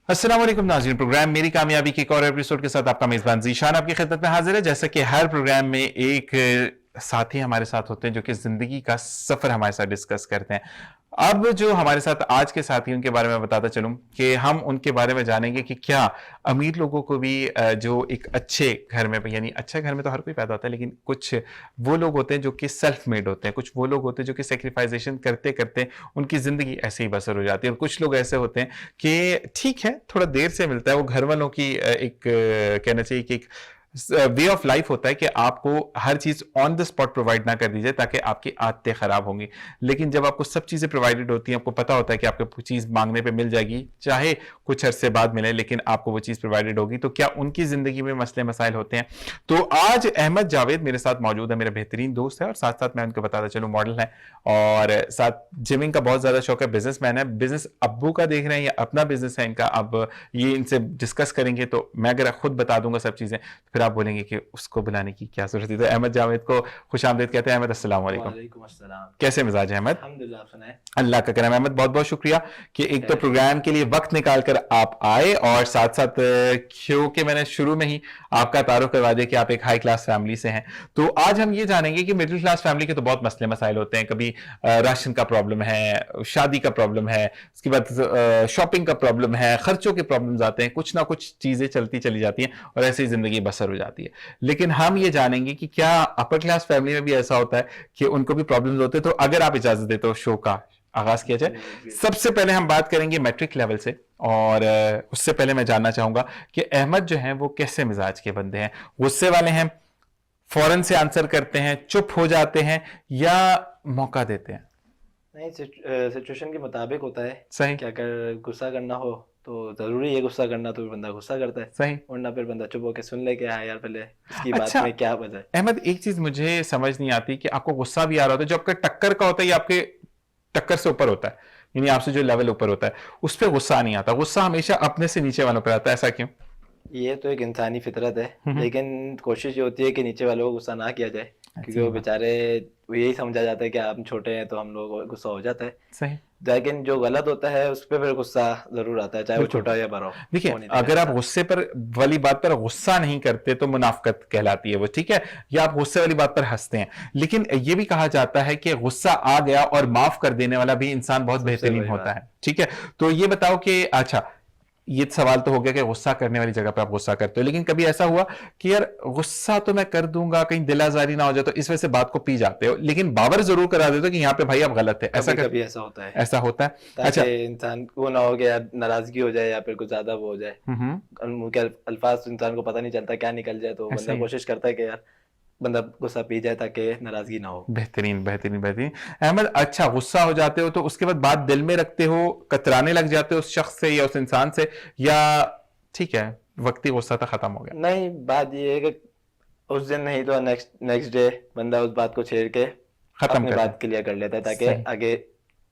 अस्सलाम वालेकुम नाज़रीन, प्रोग्राम मेरी कामयाबी के एक और एपिसोड के साथ आपका मेज़बान ज़ीशान आपकी खिदमत में हाजिर है। जैसा कि हर प्रोग्राम में एक साथी हमारे साथ होते हैं जो कि ज़िंदगी का सफ़र हमारे साथ डिस्कस करते हैं। अब जो हमारे साथ आज के साथी उनके बारे में बताता चलूँ कि हम उनके बारे में जानेंगे कि क्या अमीर लोगों को भी जो एक अच्छे घर में, यानी अच्छे घर में तो हर कोई पैदा होता है, लेकिन कुछ वो लोग होते हैं जो कि सेल्फ मेड होते हैं, कुछ वो लोग होते हैं जो कि सेक्रीफाइजेशन करते करते उनकी ज़िंदगी ऐसे ही बसर हो जाती है, और कुछ लोग ऐसे होते हैं कि ठीक है थोड़ा देर से मिलता है, वो घर वालों की एक कहना चाहिए कि एक वे ऑफ लाइफ होता है कि आपको हर चीज ऑन द स्पॉट प्रोवाइड ना कर दीजिए ताकि आपकी आदतें खराब होंगी। लेकिन जब आपको सब चीजें प्रोवाइडेड होती हैं, आपको पता होता है कि आपको चीज मांगने पे मिल जाएगी, चाहे कुछ अरसे बाद मिले लेकिन आपको वो चीज प्रोवाइडेड होगी, तो क्या उनकी जिंदगी में मसले मसाइल होते हैं। तो आज अहमद जावेद मेरे साथ मौजूद है, मेरा बेहतरीन दोस्त है, और साथ साथ मैं उनको बताता चलूँ मॉडल है, और साथ जिमिंग का बहुत ज्यादा शौक है, बिजनेसमैन है। बिजनेस अब्बू का देख रहे हैं या अपना बिजनेस है इनका, अब ये इनसे डिस्कस करेंगे। तो मैं अगर खुद बता दूंगा सब चीजें, फिर आप बोलेंगे कि उसको बुलाने की क्या जरूरत है। तो अहमद जावेद को खुश आमदीद कहते हैं। अहमद अस्सलाम वालेकुम। वालेकुम अस्सलाम। कैसे मिजाज है अहमद? अल्हम्दुलिल्लाह, आप सुनाएं। अल्लाह का करम। अहमद बहुत बहुत शुक्रिया कि एक तो प्रोग्राम के लिए वक्त निकाल कर आप आए, और साथ साथ क्योंकि मैंने शुरू में ही आपका तारुफ करवा दिया कि आप एक हाई क्लास फैमिली से हैं, तो आज हम ये जानेंगे कि मिडिल क्लास फैमिली के तो बहुत मसले मसाइल होते हैं। कभी राशन का प्रॉब्लम है, शादी का प्रॉब्लम है, उसके बाद शॉपिंग का प्रॉब्लम है, खर्चों के प्रॉब्लम्स आते हैं, कुछ ना कुछ चीजें चलती चली जाती हैं और ऐसे ही जिंदगी बसर हो जाती है। लेकिन हम ये जानेंगे कि क्या अपर क्लास फैमिली में भी ऐसा होता है कि उनको भी प्रॉब्लम्स होते हैं। तो अगर आप इजाजत देते हो शो का आगाज किया जाए। सबसे पहले हम बात करेंगे मैट्रिक लेवल से, और उससे पहले मैं जानना चाहूंगा कि अहमद जो है वो कैसे मिजाज के बंदे हैं? गुस्से वाले हैं, फौरन से आंसर करते हैं, चुप हो जाते हैं, या मौका देते हैं? नहीं, सिचुएशन के मुताबिक होता है। सही। कि अगर गुस्सा करना हो तो जरूरी है गुस्सा करना, तो बंदा गुस्सा करता है। सही। वरना फिर बंदा चुप होकर सुन ले कि हाँ यार पहले इसकी अच्छा बात में क्या वजह है। अहमद, एक चीज मुझे समझ नहीं आती कि आपको गुस्सा भी आ रहा होता है जो आपका टक्कर का होता है या आपके टक्कर से ऊपर होता है, यानी आपसे जो लेवल ऊपर होता है उस पर गुस्सा नहीं आता, गुस्सा हमेशा अपने से नीचे वालों पर आता है, ऐसा क्यों? ये तो एक इंसानी फितरत है, लेकिन कोशिश ये होती है कि नीचे वालों को गुस्सा ना किया जाए, क्योंकि वो बेचारे यही समझा जाता है कि आप छोटे हैं तो हम लोग को गुस्सा हो जाता है। सही। लेकिन जो गलत होता है उस पर फिर गुस्सा जरूर आता है, चाहे वो छोटा हो या बड़ा हो। देखिए, अगर आप गुस्से पर वाली बात पर गुस्सा नहीं करते तो मुनाफकत कहलाती है वो, ठीक है, या आप गुस्से वाली बात पर हंसते हैं। लेकिन ये भी कहा जाता है कि गुस्सा आ गया और माफ कर देने वाला भी इंसान बहुत बेहतरीन होता है, ठीक है। तो ये बताओ कि अच्छा, ये सवाल तो हो गया कि गुस्सा करने वाली जगह पे आप गुस्सा करते हो, लेकिन कभी ऐसा हुआ कि यार गुस्सा तो मैं कर दूंगा, कहीं दिल आजारी ना हो जाए, तो इस वजह से बात को पी जाते हो, लेकिन बावर जरूर करा देते हो कि यहाँ पे भाई आप गलत है? ऐसा कभी ऐसा होता है। ऐसा होता है। ताकि अच्छा, इंसान को ना हो कि यार नाराजगी हो जाए या फिर कुछ ज्यादा वो हो जाए, मुंह के अल्फाज इंसान को पता नहीं चलता क्या निकल जाए, तो बंदा कोशिश करता है कि यार बंदा गुस्सा पी जाए ताकि नाराजगी ना हो। बेहतरीन बेहतरीन बेहतरीन। अहमद, अच्छा गुस्सा हो जाते हो तो उसके बाद बात दिल में रखते हो, कतराने लग जाते हो उस शख्स से या उस इंसान से, या ठीक है वक्ती गुस्सा था खत्म हो गया? नहीं, बात ये है कि उस दिन नहीं तो नेक्स्ट नेक्स्ट डे बंदा उस बात को छेड़ के खत्म अपनी कर बात क्लियर कर लेता है ताकि आगे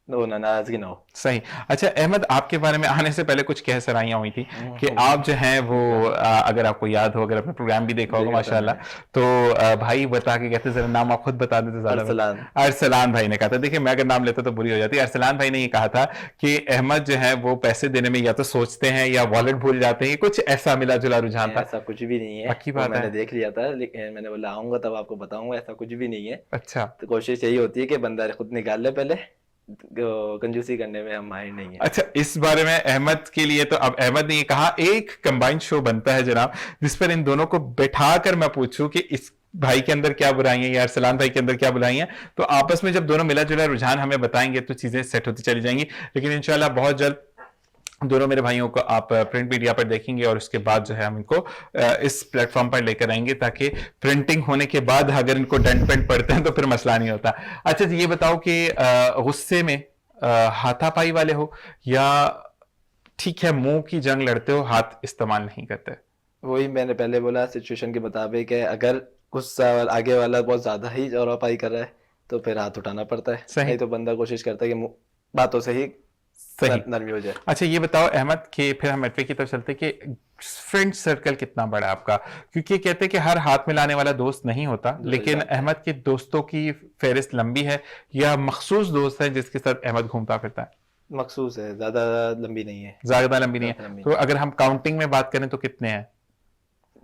नाराजगी ना हो। सही। अच्छा अहमद, आपके बारे में आने से पहले कुछ कह सराहियां हुई थी कि आप जो हैं वो अगर आपको याद हो, अगर आपने प्रोग्राम भी देखा होगा माशाल्लाह, तो भाई बता के कहते जरा नाम आप खुद बता देते ज्यादा। अरसलान भाई ने कहा था। देखिए मैं अगर नाम लेता तो बुरी हो जाती। अरसलान भाई ने ये कहा था कि अहमद जो है वो पैसे देने में या तो सोचते हैं या वॉलेट भूल जाते हैं, कुछ ऐसा मिला जुला रुझान था। ऐसा कुछ भी नहीं है, पक्की बात मैंने है? देख लिया था, लेकिन मैंने बोला आऊंगा तब आपको बताऊंगा, ऐसा कुछ भी नहीं है। अच्छा, तो कोशिश यही होती है कि बंदा खुद निकाल ले, पहले कंजूसी करने में हम माहिर नहीं है। अच्छा, इस बारे में अहमद के लिए तो अब अहमद ने ये कहा एक कंबाइंड शो बनता है जनाब, जिस पर इन दोनों को बैठा कर मैं पूछूं कि इस भाई के अंदर क्या बुराई है या अरसलान भाई के अंदर क्या बुराई है, तो आपस में जब दोनों मिला जुला रुझान हमें बताएंगे तो चीजें सेट होती चली जाएंगी। लेकिन इंशाल्लाह बहुत जल्द दोनों मेरे भाइयों को आप प्रिंट मीडिया पर देखेंगे, और उसके बाद जो है हम इनको इस प्लेटफॉर्म पर लेकर आएंगे ताकि प्रिंटिंग होने के बाद अगर इनको डेंट पेंट पड़ते हैं तो फिर मसला नहीं होता। अच्छा जी, ये बताओ कि गुस्से में हाथापाई वाले हो, या ठीक है मुंह की जंग लड़ते हो, हाथ इस्तेमाल नहीं करते? वही मैंने पहले बोला, सिचुएशन के मुताबिक है। अगर गुस्सा आगे वाला बहुत ज्यादा ही जोरापाई कर रहा है तो फिर हाथ उठाना पड़ता है, नहीं तो बंदा कोशिश करता है कि बातों से ही सही नरमी हो जाए। अच्छा ये बताओ अहमद कि फिर हम मैट्रिक की तरफ चलते कि फ्रेंड सर्कल कितना बड़ा है आपका, क्योंकि कहते हैं कि हर हाथ मिलाने वाला दोस्त नहीं होता, लेकिन अहमद के दोस्तों की फहरिस्त लंबी है, या मखसूस दोस्त है जिसके साथ अहमद घूमता फिरता है? मखसूस है, ज्यादा लंबी नहीं है। ज्यादा लंबी नहीं है, तो अगर हम काउंटिंग में बात करें तो कितने हैं?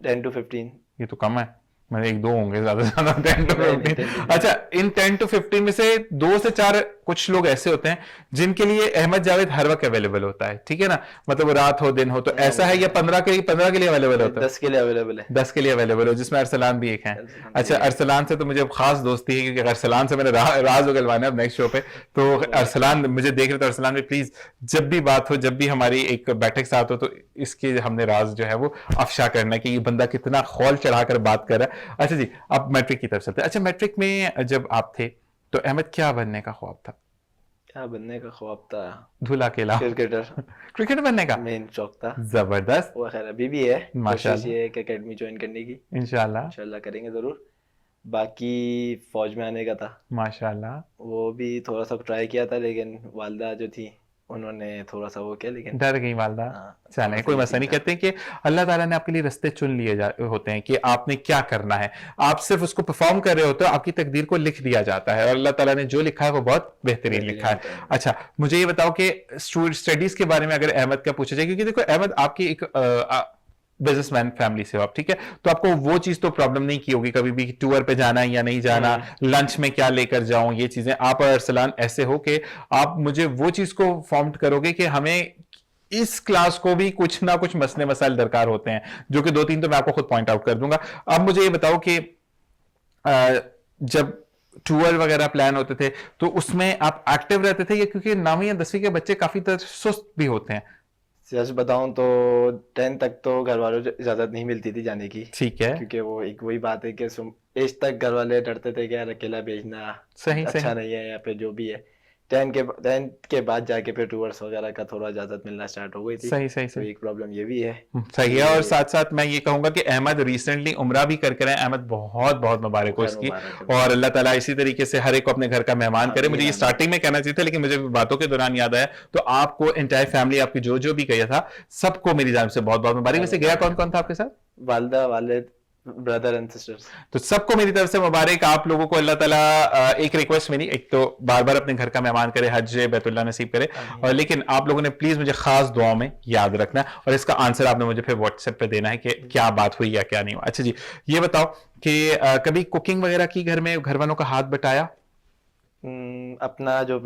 10 to 15। ये तो कम है, मतलब एक दो होंगे ज्यादा से ज्यादा 10 to 15। अच्छा, इन 10 to 15 में से 2 से 4 कुछ लोग ऐसे होते हैं जिनके लिए अहमद जावेद हर वक्त अवेलेबल होता है, ठीक है ना, मतलब वो रात हो दिन हो, तो ऐसा है या 15 के लिए अवेलेबल होता है? 10 के लिए अवेलेबल है। 10 के लिए अवेलेबल हो, जिसमें अरसलान भी एक है। अच्छा, अरसलान से तो मुझे खास दोस्ती है, क्योंकि अरसलान से मैंने राज उगलवाना है नेक्स्ट शो पे, तो अरसलान मुझे देख रहे, तो अरसलान भी प्लीज जब भी बात हो, जब भी हमारी एक बैठक साथ हो, तो इसके हमने राज जो है वो अफशा करना है कि ये बंदा कितना खौल चढ़ाकर बात कर रहा है। अच्छा जी, अब मैट्रिक की तरफ चलते हैं। अच्छा, मैट्रिक में जब आप थे तो अहमद क्या बनने का ख्वाब था? क्या बनने का ख्वाब था? धुला के अलावा क्रिकेटर। क्रिकेट बनने का मेन शौक था। जबरदस्त। वो खैर अभी भी है, माशाल्लाह। कोशिश ये है कि एकेडमी ज्वाइन करने की, इंशाल्लाह। इंशाल्लाह करेंगे जरूर। बाकी फौज में आने का था, माशाल्लाह। वो भी थोड़ा सा ट्राई किया था, लेकिन वालदा जो थी उन्होंने थोड़ा सा वो किया, लेकिन डर गई वालदा। हाँ, चले, थोड़ा कोई सा मसला ये नहीं। सीन था। कहते हैं कि अल्लाह ताला ने आपके लिए रास्ते चुन होते हैं कि आपने क्या करना है, आप सिर्फ उसको परफॉर्म कर रहे होते हो, आपकी तकदीर को लिख दिया जाता है, और अल्लाह ताला ने जो लिखा है वो बहुत बेहतरीन लिखा है। बेहतरीन अच्छा, मुझे ये बताओ कि स्टडीज के बारे में अगर अहमद का पूछा जाए, क्योंकि देखो अहमद आपकी एक बिजनेसमैन फैमिली से हो आप, ठीक है, तो आपको वो चीज तो प्रॉब्लम नहीं की होगी कभी भी टूर पे जाना है या नहीं जाना, लंच में क्या लेकर जाऊं, ये चीजें। आप और अरसलान ऐसे हो कि आप मुझे वो चीज को फॉर्म करोगे कि हमें इस क्लास को भी कुछ ना कुछ मसले मसाइल दरकार होते हैं, जो कि 2-3 तो मैं आपको खुद पॉइंट आउट कर दूंगा। अब मुझे ये बताओ कि जब टूर वगैरह प्लान होते थे तो उसमें आप एक्टिव रहते थे, या क्योंकि 9वीं या 10वीं के बच्चे काफी तरह सुस्त भी होते हैं? सच बताऊं तो 10 तक तो घर वालों से इजाजत नहीं मिलती थी जाने की, ठीक है। क्योंकि वो एक वही बात है कि एज तक घर वाले डरते थे कि यार अकेला भेजना सही अच्छा सही नहीं है, या फिर जो भी है। 10 के बाद जाके फिर टूर्स वगैरह का थोड़ा इजाजत मिलना स्टार्ट हो गई थी, सही सही तो सही एक प्रॉब्लम ये भी है। सही है। और ये साथ साथ मैं ये कहूंगा कि अहमद रिसेंटली उम्रा भी करके रहे हैं। अहमद बहुत बहुत मुबारक हो खैर इसकी, मुबारक है। और अल्लाह ताला इसी तरीके से हर एक को अपने घर का मेहमान करे। मुझे ये आमीन, स्टार्टिंग में कहना चाहिए था, लेकिन मुझे बातों के दौरान याद आया, तो आपको एंटायर फैमिली, आपकी जो जो भी गया था, सबको मेरी जान से बहुत बहुत मुबारक। वैसे गया कौन कौन था आपके साथ? वालदा, वालिद, ब्रदर एंड सिस्टर्स। तो सबको मेरी तरफ से मुबारक। आप लोगों को अल्लाह ताला एक रिक्वेस्ट मेरी, एक तो बार बार अपने घर का मेहमान करे, हज बैतुल्लाह नसीब करे, और लेकिन आप लोगों ने प्लीज मुझे खास दुआओं में याद रखना है, और इसका आंसर आपने मुझे फिर व्हाट्सएप पे देना है कि क्या बात हुई या क्या नहीं हुआ। अच्छा जी, ये बताओ कि कभी कुकिंग वगैरह की घर में, घर वालों का हाथ बटाया? अपना जो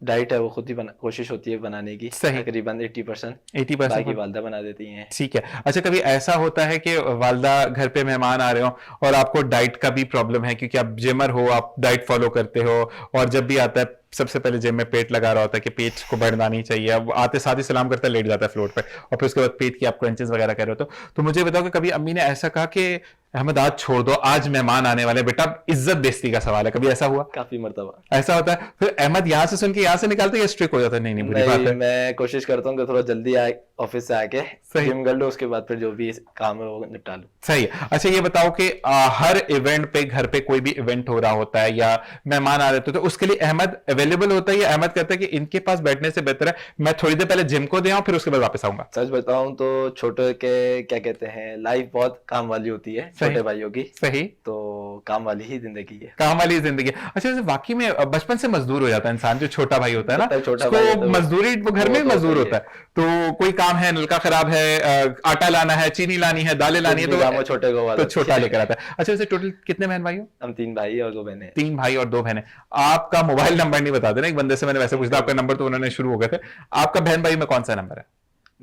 डाइट है वो खुद ही कोशिश होती है बनाने की, सही। तकरीबन 80%, 80% बाकी वालदा बना देती हैं। ठीक है। अच्छा, कभी ऐसा होता है कि वालदा घर पे मेहमान आ रहे हो और आपको डाइट का भी प्रॉब्लम है, क्योंकि आप जिमर हो, आप डाइट फॉलो करते हो, और जब भी आता है सबसे पहले जिम में पेट लगा रहा होता है कि पेट को बढ़ना नहीं चाहिए, अब आते साथ ही सलाम करता है, लेट जाता है फ्लोर पे, और फिर उसके बाद पेट की आप क्रंचेस वगैरह कर रहे हो, तो मुझे बताओ कि कभी अम्मी ने ऐसा कहा कि अहमद आज छोड़ दो, आज मेहमान आने वाले, बेटा इज्जत बेइज्जती का सवाल है, कभी ऐसा हुआ? काफी मर्तबा ऐसा होता है? फिर अहमद यहाँ से सुन के यहाँ से निकालते या स्ट्रिक्ट हो जाता है? नहीं नहीं, बुरी बात नहीं, है। मैं कोशिश करता हूँ कि थोड़ा जल्दी ऑफिस से आके सही। जिम कर लो, उसके बाद फिर जो भी काम है वो निपटा लो। सही है। अच्छा, ये बताओ कि हर इवेंट पे, घर पे कोई भी इवेंट हो रहा होता है या मेहमान आ रहे होते हैं, तो उसके लिए अहमद अवेलेबल होता है, या अहमद कहता है कि इनके पास बैठने से बेहतर है मैं थोड़ी देर पहले जिम को दे आऊं, फिर उसके बाद वापस आऊंगा? सच बताऊं तो छोटे के क्या कहते हैं, लाइफ बहुत काम वाली होती है, सही। छोटे भाइयों की, सही। तो काम वाली ही जिंदगी है। काम वाली जिंदगी। अच्छा, वैसे वाकई में बचपन से मजदूर हो जाता है इंसान, जो छोटा भाई होता है ना, जब तक छोटा भाई है उसको तो मजदूरी, वो घर में वो तो मजदूर होता ही होता है, तो कोई काम है, नलका खराब है, आटा लाना है, चीनी लानी है, दालें लानी है, कुछ भी काम हो छोटे को वाला तो छोटा लेकर आता है। अच्छा, वैसे टोटल कितने बहन भाई हो? हम 3 भाई और 2 बहनें। 3 भाई और 2 बहनें। आपका मोबाइल नंबर नहीं बता देना, एक बंदे से मैंने वैसे पूछा आपका नंबर, तो उन्होंने शुरू हो गए थे। आपका बहन भाई में कौन सा नंबर है?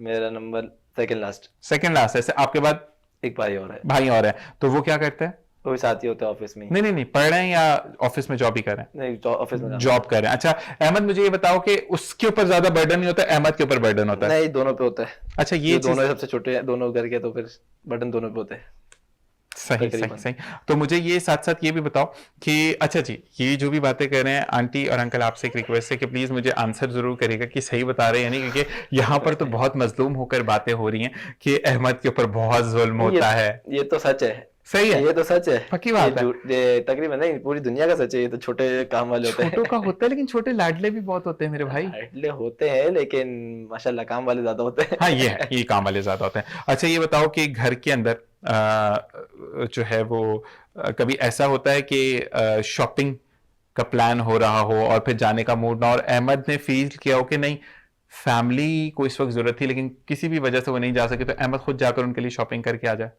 मेरा number second last. Second last है। आपके बाद एक भाई और है, भाई और है, तो वो क्या करते हैं? वो भी साथ ही होते हैं ऑफिस में। नहीं नहीं नहीं, पढ़ रहे हैं या ऑफिस में जॉब ही कर रहे हैं? नहीं, ऑफिस में जॉब कर रहे हैं। अच्छा अहमद, मुझे ये बताओ कि उसके ऊपर ज्यादा बर्डन नहीं होता, अहमद के ऊपर बर्डन होता है? नहीं, दोनों पे होता है। अच्छा, ये दोनों सबसे छोटे हैं, दोनों घर के, तो फिर बर्डन दोनों पे होते हैं। सही सही सही। तो मुझे ये साथ साथ ये भी बताओ कि अच्छा जी, ये जो भी बातें कर रहे हैं आंटी और अंकल, आपसे एक रिक्वेस्ट है कि प्लीज मुझे आंसर जरूर करिएगा कि सही बता रहे हैं या नहीं, क्योंकि यहाँ पर तो बहुत मजलूम होकर बातें हो रही हैं कि अहमद के ऊपर बहुत जुल्म होता है। ये तो सच है। सही है, ये तो सच है, पक्की बात है। ये तकरीबन नहीं, पूरी दुनिया का सच है। ये तो छोटे काम वाले होते हैं। छोटों का होता है, लेकिन छोटे लाडले भी बहुत होते हैं मेरे भाई। लाडले होते हैं, लेकिन माशाल्लाह काम वाले ज्यादा होते हैं। हाँ, ये है, ये काम वाले ज्यादा होते हैं। अच्छा, ये बताओ कि घर के अंदर जो है वो कभी ऐसा होता है कि शॉपिंग का प्लान हो रहा हो और फिर जाने का मूड ना, और अहमद ने फील किया हो कि नहीं फैमिली को इस वक्त जरूरत थी लेकिन किसी भी वजह से वो नहीं जा सके, तो अहमद खुद जाकर उनके लिए शॉपिंग करके आ जाए?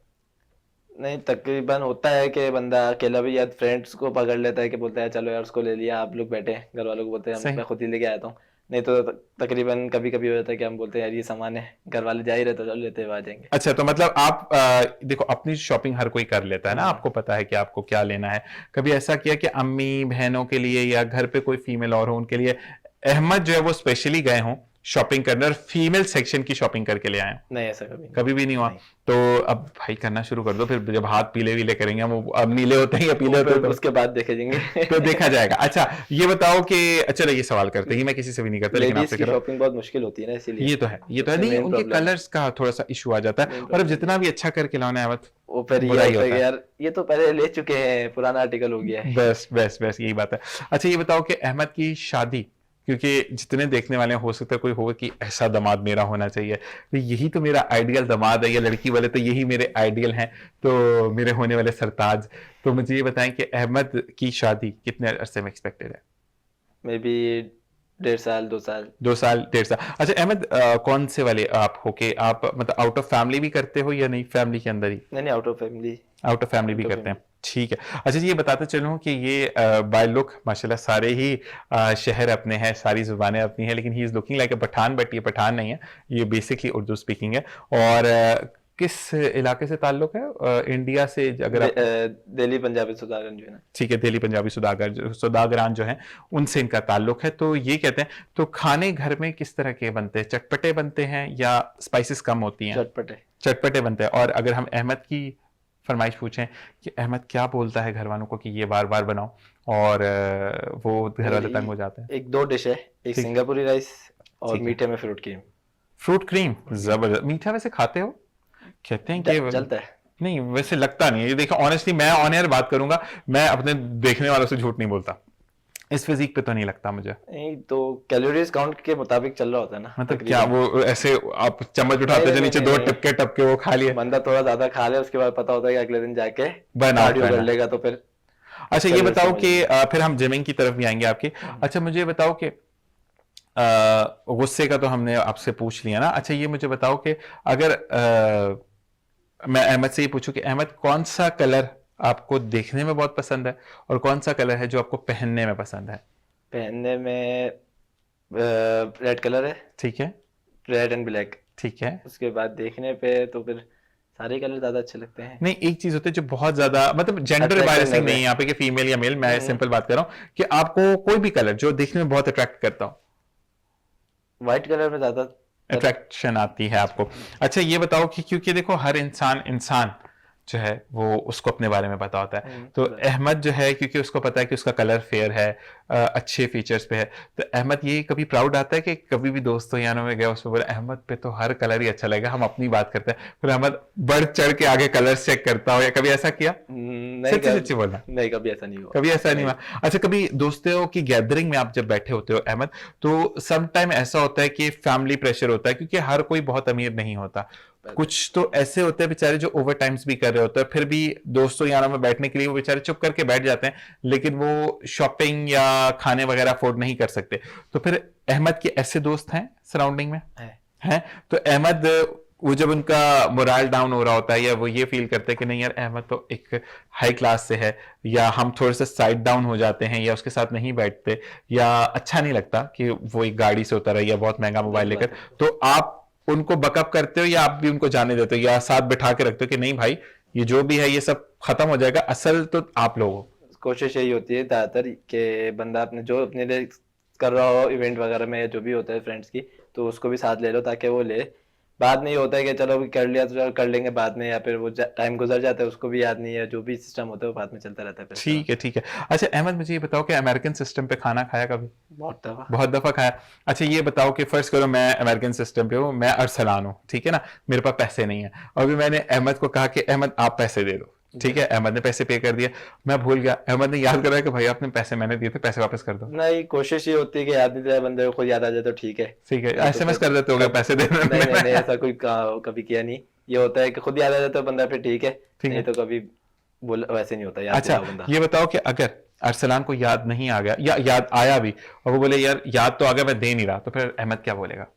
नहीं, तकरीबन होता है कि बंदा अकेला भी या फ्रेंड्स को पकड़ लेता है कि बोलता है चलो यार उसको ले लिया, आप लोग बैठे हैं, घर वालों को बोलते हैं सही। मैं खुद ही लेके आता हूँ। नहीं तो तकरीबन कभी कभी हो जाता है कि हम बोलते हैं यार ये सामान है, घर वाले जा ही रहे तो चलो लेते हुए आ जाएंगे। अच्छा, तो मतलब आप देखो अपनी शॉपिंग हर कोई कर लेता है ना, आपको पता है कि आपको क्या लेना है। कभी ऐसा किया कि अम्मी बहनों के लिए या घर पे कोई फीमेल और हो उनके लिए अहमद जो है वो स्पेशली गए हों शॉपिंग करने और फीमेल सेक्शन की शॉपिंग करके ले आए? नहीं, ऐसा कभी नहीं। कभी भी नहीं हुआ? नहीं। तो अब भाई करना शुरू कर दो फिर, जब हाथ पीले वीले करेंगे हम, वो अब नीले होते हैं या पीले होते हैं फिर उसके बाद देखे जाएंगे। तो देखा जाएगा। अच्छा ये बताओ कि चलो ये सवाल करते हैं, ये मैं किसी से भी नहीं करता लेकिन लेडीज आपसे की करो। शॉपिंग बहुत मुश्किल होती है ना, इसीलिए ये तो है, ये तो है, सबसे नहीं main उनके problem है। कलर्स का थोड़ा सा इशू आ जाता है, Main और अब problem जितना भी अच्छा करके लाना है वो फिर ये बुरा ही होता है होता कि है। यार ये तो पहले ले चुके हैं, पुराना आर्टिकल हो गया है। बस बस बस यही बात है। अच्छा ये बताओ कि अहमद की शादी, क्योंकि जितने देखने वाले हो सकता है कोई होगा कि ऐसा दामाद मेरा होना चाहिए, तो यही तो मेरा आइडियल दामाद है, या लड़की वाले तो यही मेरे आइडियल हैं, तो मेरे होने वाले सरताज। तो मुझे ये बताएं कि अहमद की शादी कितने अरसे में एक्सपेक्टेड है? मे बी 1.5 साल 2 साल। 2 साल 1.5 साल। अच्छा अहमद कौन से वाले आप हो के आप मतलब आउट ऑफ फैमिली भी करते हो या नहीं फैमिली के अंदर ही? नहीं, out of family. Out of family भी करते हैं, ठीक है। अच्छा ये बताते चलूं कि ये बाय लुक माशाल्लाह सारे ही शहर अपने हैं, सारी जुबानें अपनी हैं, लेकिन he is looking like a Pathan, but ये पठान नहीं है, ये बेसिकली उर्दू स्पीकिंग है। और किस इलाके से ताल्लुक है इंडिया से अगर आप? दिल्ली पंजाबी सुधारगंज जो है ना। ठीक है, दिल्ली पंजाबी सुदागरान जो है उनसे इनका ताल्लुक है। तो ये कहते हैं तो खाने घर में किस तरह के बनते हैं, चटपटे बनते हैं या स्पाइसेस कम होती हैं? चटपटे। चटपटे बनते हैं। और अगर हम अहमद की फरमाइश पूछें कि अहमद क्या बोलता है घर वालों को कि ये बार बार बनाओ, और वो घर वाले तंग हो जाते हैं? एक 2 डिश है, एक ठीक। सिंगापुरी राइस और ठीक है। मीठे में फ्रूट क्रीम। फ्रूट क्रीम जबरदस्त। मीठा वैसे खाते हो? कहते हैं कि चलता है। नहीं वैसे लगता नहीं है। ये देखो ऑनेस्टली मैं ऑन एयर बात करूंगा, मैं अपने देखने वालों से झूठ नहीं बोलता, इस फिजिक पे तो नहीं लगता मुझे। नहीं तो कैलोरीज काउंट के मुताबिक चल रहा होता है ना। मतलब क्या वो ऐसे आप चम्मच उठाते जो नीचे 2 टपके टपके वो खा लिए? बंदा थोड़ा ज्यादा खा ले, उसके बाद पता होता है कि अगले दिन जाके कार्डियो कर लेगा तो फिर। अच्छा ये बताओ कि फिर हम जिमिंग की तरफ भी आएंगे आपकी। अच्छा मुझे ये बताओ कि गुस्से का तो हमने आपसे पूछ लिया ना। अच्छा ये मुझे बताओ कि अगर मैं अहमद से ये पूछूं कि अहमद कौन सा कलर आपको देखने में बहुत पसंद है और कौन सा कलर है जो आपको पहनने में पसंद है? पहनने में रेड कलर है। ठीक है। Red and black. ठीक है। उसके बाद देखने पे तो फिर सारे कलर ज्यादा अच्छे लगते हैं। नहीं एक चीज होती है जो बहुत ज्यादा मतलब जेंडर बायसिंग नहीं है यहाँ पे कि फीमेल या मेल, मैं सिंपल बात कर रहा हूँ कि आपको कोई भी कलर जो देखने में बहुत अट्रैक्ट करता हो। व्हाइट कलर में ज्यादा अट्रैक्शन आती है आपको। अच्छा ये बताओ कि क्योंकि देखो हर इंसान जो है वो उसको अपने बारे में पता होता है, तो अहमद जो है क्योंकि उसको पता है कि उसका कलर फेयर है, अच्छे फीचर्स पे है, तो अहमद ये कभी प्राउड आता है कि कभी भी दोस्तों यारों में गया उसमें बोला अहमद पे तो हर कलर ही अच्छा लगेगा, हम अपनी बात करते हैं, फिर अहमद बढ़ चढ़ के आगे कलर चेक करता हो, या कभी ऐसा किया? सच्ची सच्ची बोलना। नहीं कभी ऐसा नहीं हुआ। कभी ऐसा नहीं हुआ? अच्छा कभी दोस्तों की गैदरिंग में आप जब बैठे होते हो अहमद, तो सम टाइम ऐसा होता है कि फैमिली प्रेशर होता है क्योंकि हर कोई बहुत अमीर नहीं होता, कुछ तो ऐसे होते हैं बेचारे जो ओवर टाइम्स भी कर रहे होते हैं, फिर भी दोस्तों यारों में बैठने के लिए वो बेचारे चुप करके बैठ जाते हैं, लेकिन वो शॉपिंग या खाने वगैरह अफोर्ड नहीं कर सकते, तो फिर अहमद के ऐसे दोस्त हैं सराउंडिंग में? हैं? तो अहमद वो जब उनका मोरल डाउन हो रहा होता है या वो ये फील करते हैं कि नहीं यार अहमद तो एक हाई क्लास से है, या हम थोड़े से साइड डाउन हो जाते हैं या उसके साथ नहीं बैठते, या अच्छा नहीं लगता कि वो एक गाड़ी से उतर है या बहुत महंगा मोबाइल लेकर, तो आप उनको बकअप करते हो या आप भी उनको जाने देते हो या साथ बिठा के रखते हो कि नहीं भाई ये जो भी है ये सब खत्म हो जाएगा, असल तो आप लोग हो? कोशिश यही होती है ज्यादातर कि बंदा अपने जो अपने लिए कर रहा हो इवेंट वगैरह में जो भी होता है फ्रेंड्स की, तो उसको भी साथ ले लो ताकि वो ले। बाद में ये होता है कि चलो कर लिया तो कर लेंगे बाद में, या फिर वो टाइम गुजर जाता है उसको भी याद नहीं है, जो भी सिस्टम होता है वो बाद में चलता रहता है। ठीक है ठीक है। अच्छा अहमद मुझे ये बताओ कि अमेरिकन सिस्टम पे खाना खाया कभी? बहुत दफा खाया। अच्छा ये बताओ कि फर्स्ट करो मैं अमेरिकन सिस्टम पे हूँ, मैं अरसलान हूँ, ठीक है ना, मेरे पास पैसे नहीं है, और भी मैंने अहमद को कहा कि अहमद आप पैसे दे दो, ठीक है, अहमद ने पैसे पे कर दिया, मैं भूल गया, अहमद ने याद कराया कि भाई आपने पैसे मैंने दिए थे, पैसे वापस कर दो। नहीं कोशिश ये होती है कि याद नहीं दिया बंदे को खुद याद आ जाए तो ठीक है, ठीक है, एसएमएस कर देते हो पैसे देने में? नहीं ऐसा कोई कभी किया नहीं, ये होता है कि खुद याद आ जाए तो बंदा फिर ठीक है, नहीं तो कभी बोला वैसे नहीं होता याद। अच्छा ये बताओ कि अगर अरसलान को याद नहीं आ गया या याद आया भी और वो बोले यार याद तो आ गया मैं दे नहीं रहा, तो फिर अहमद क्या बोलेगा?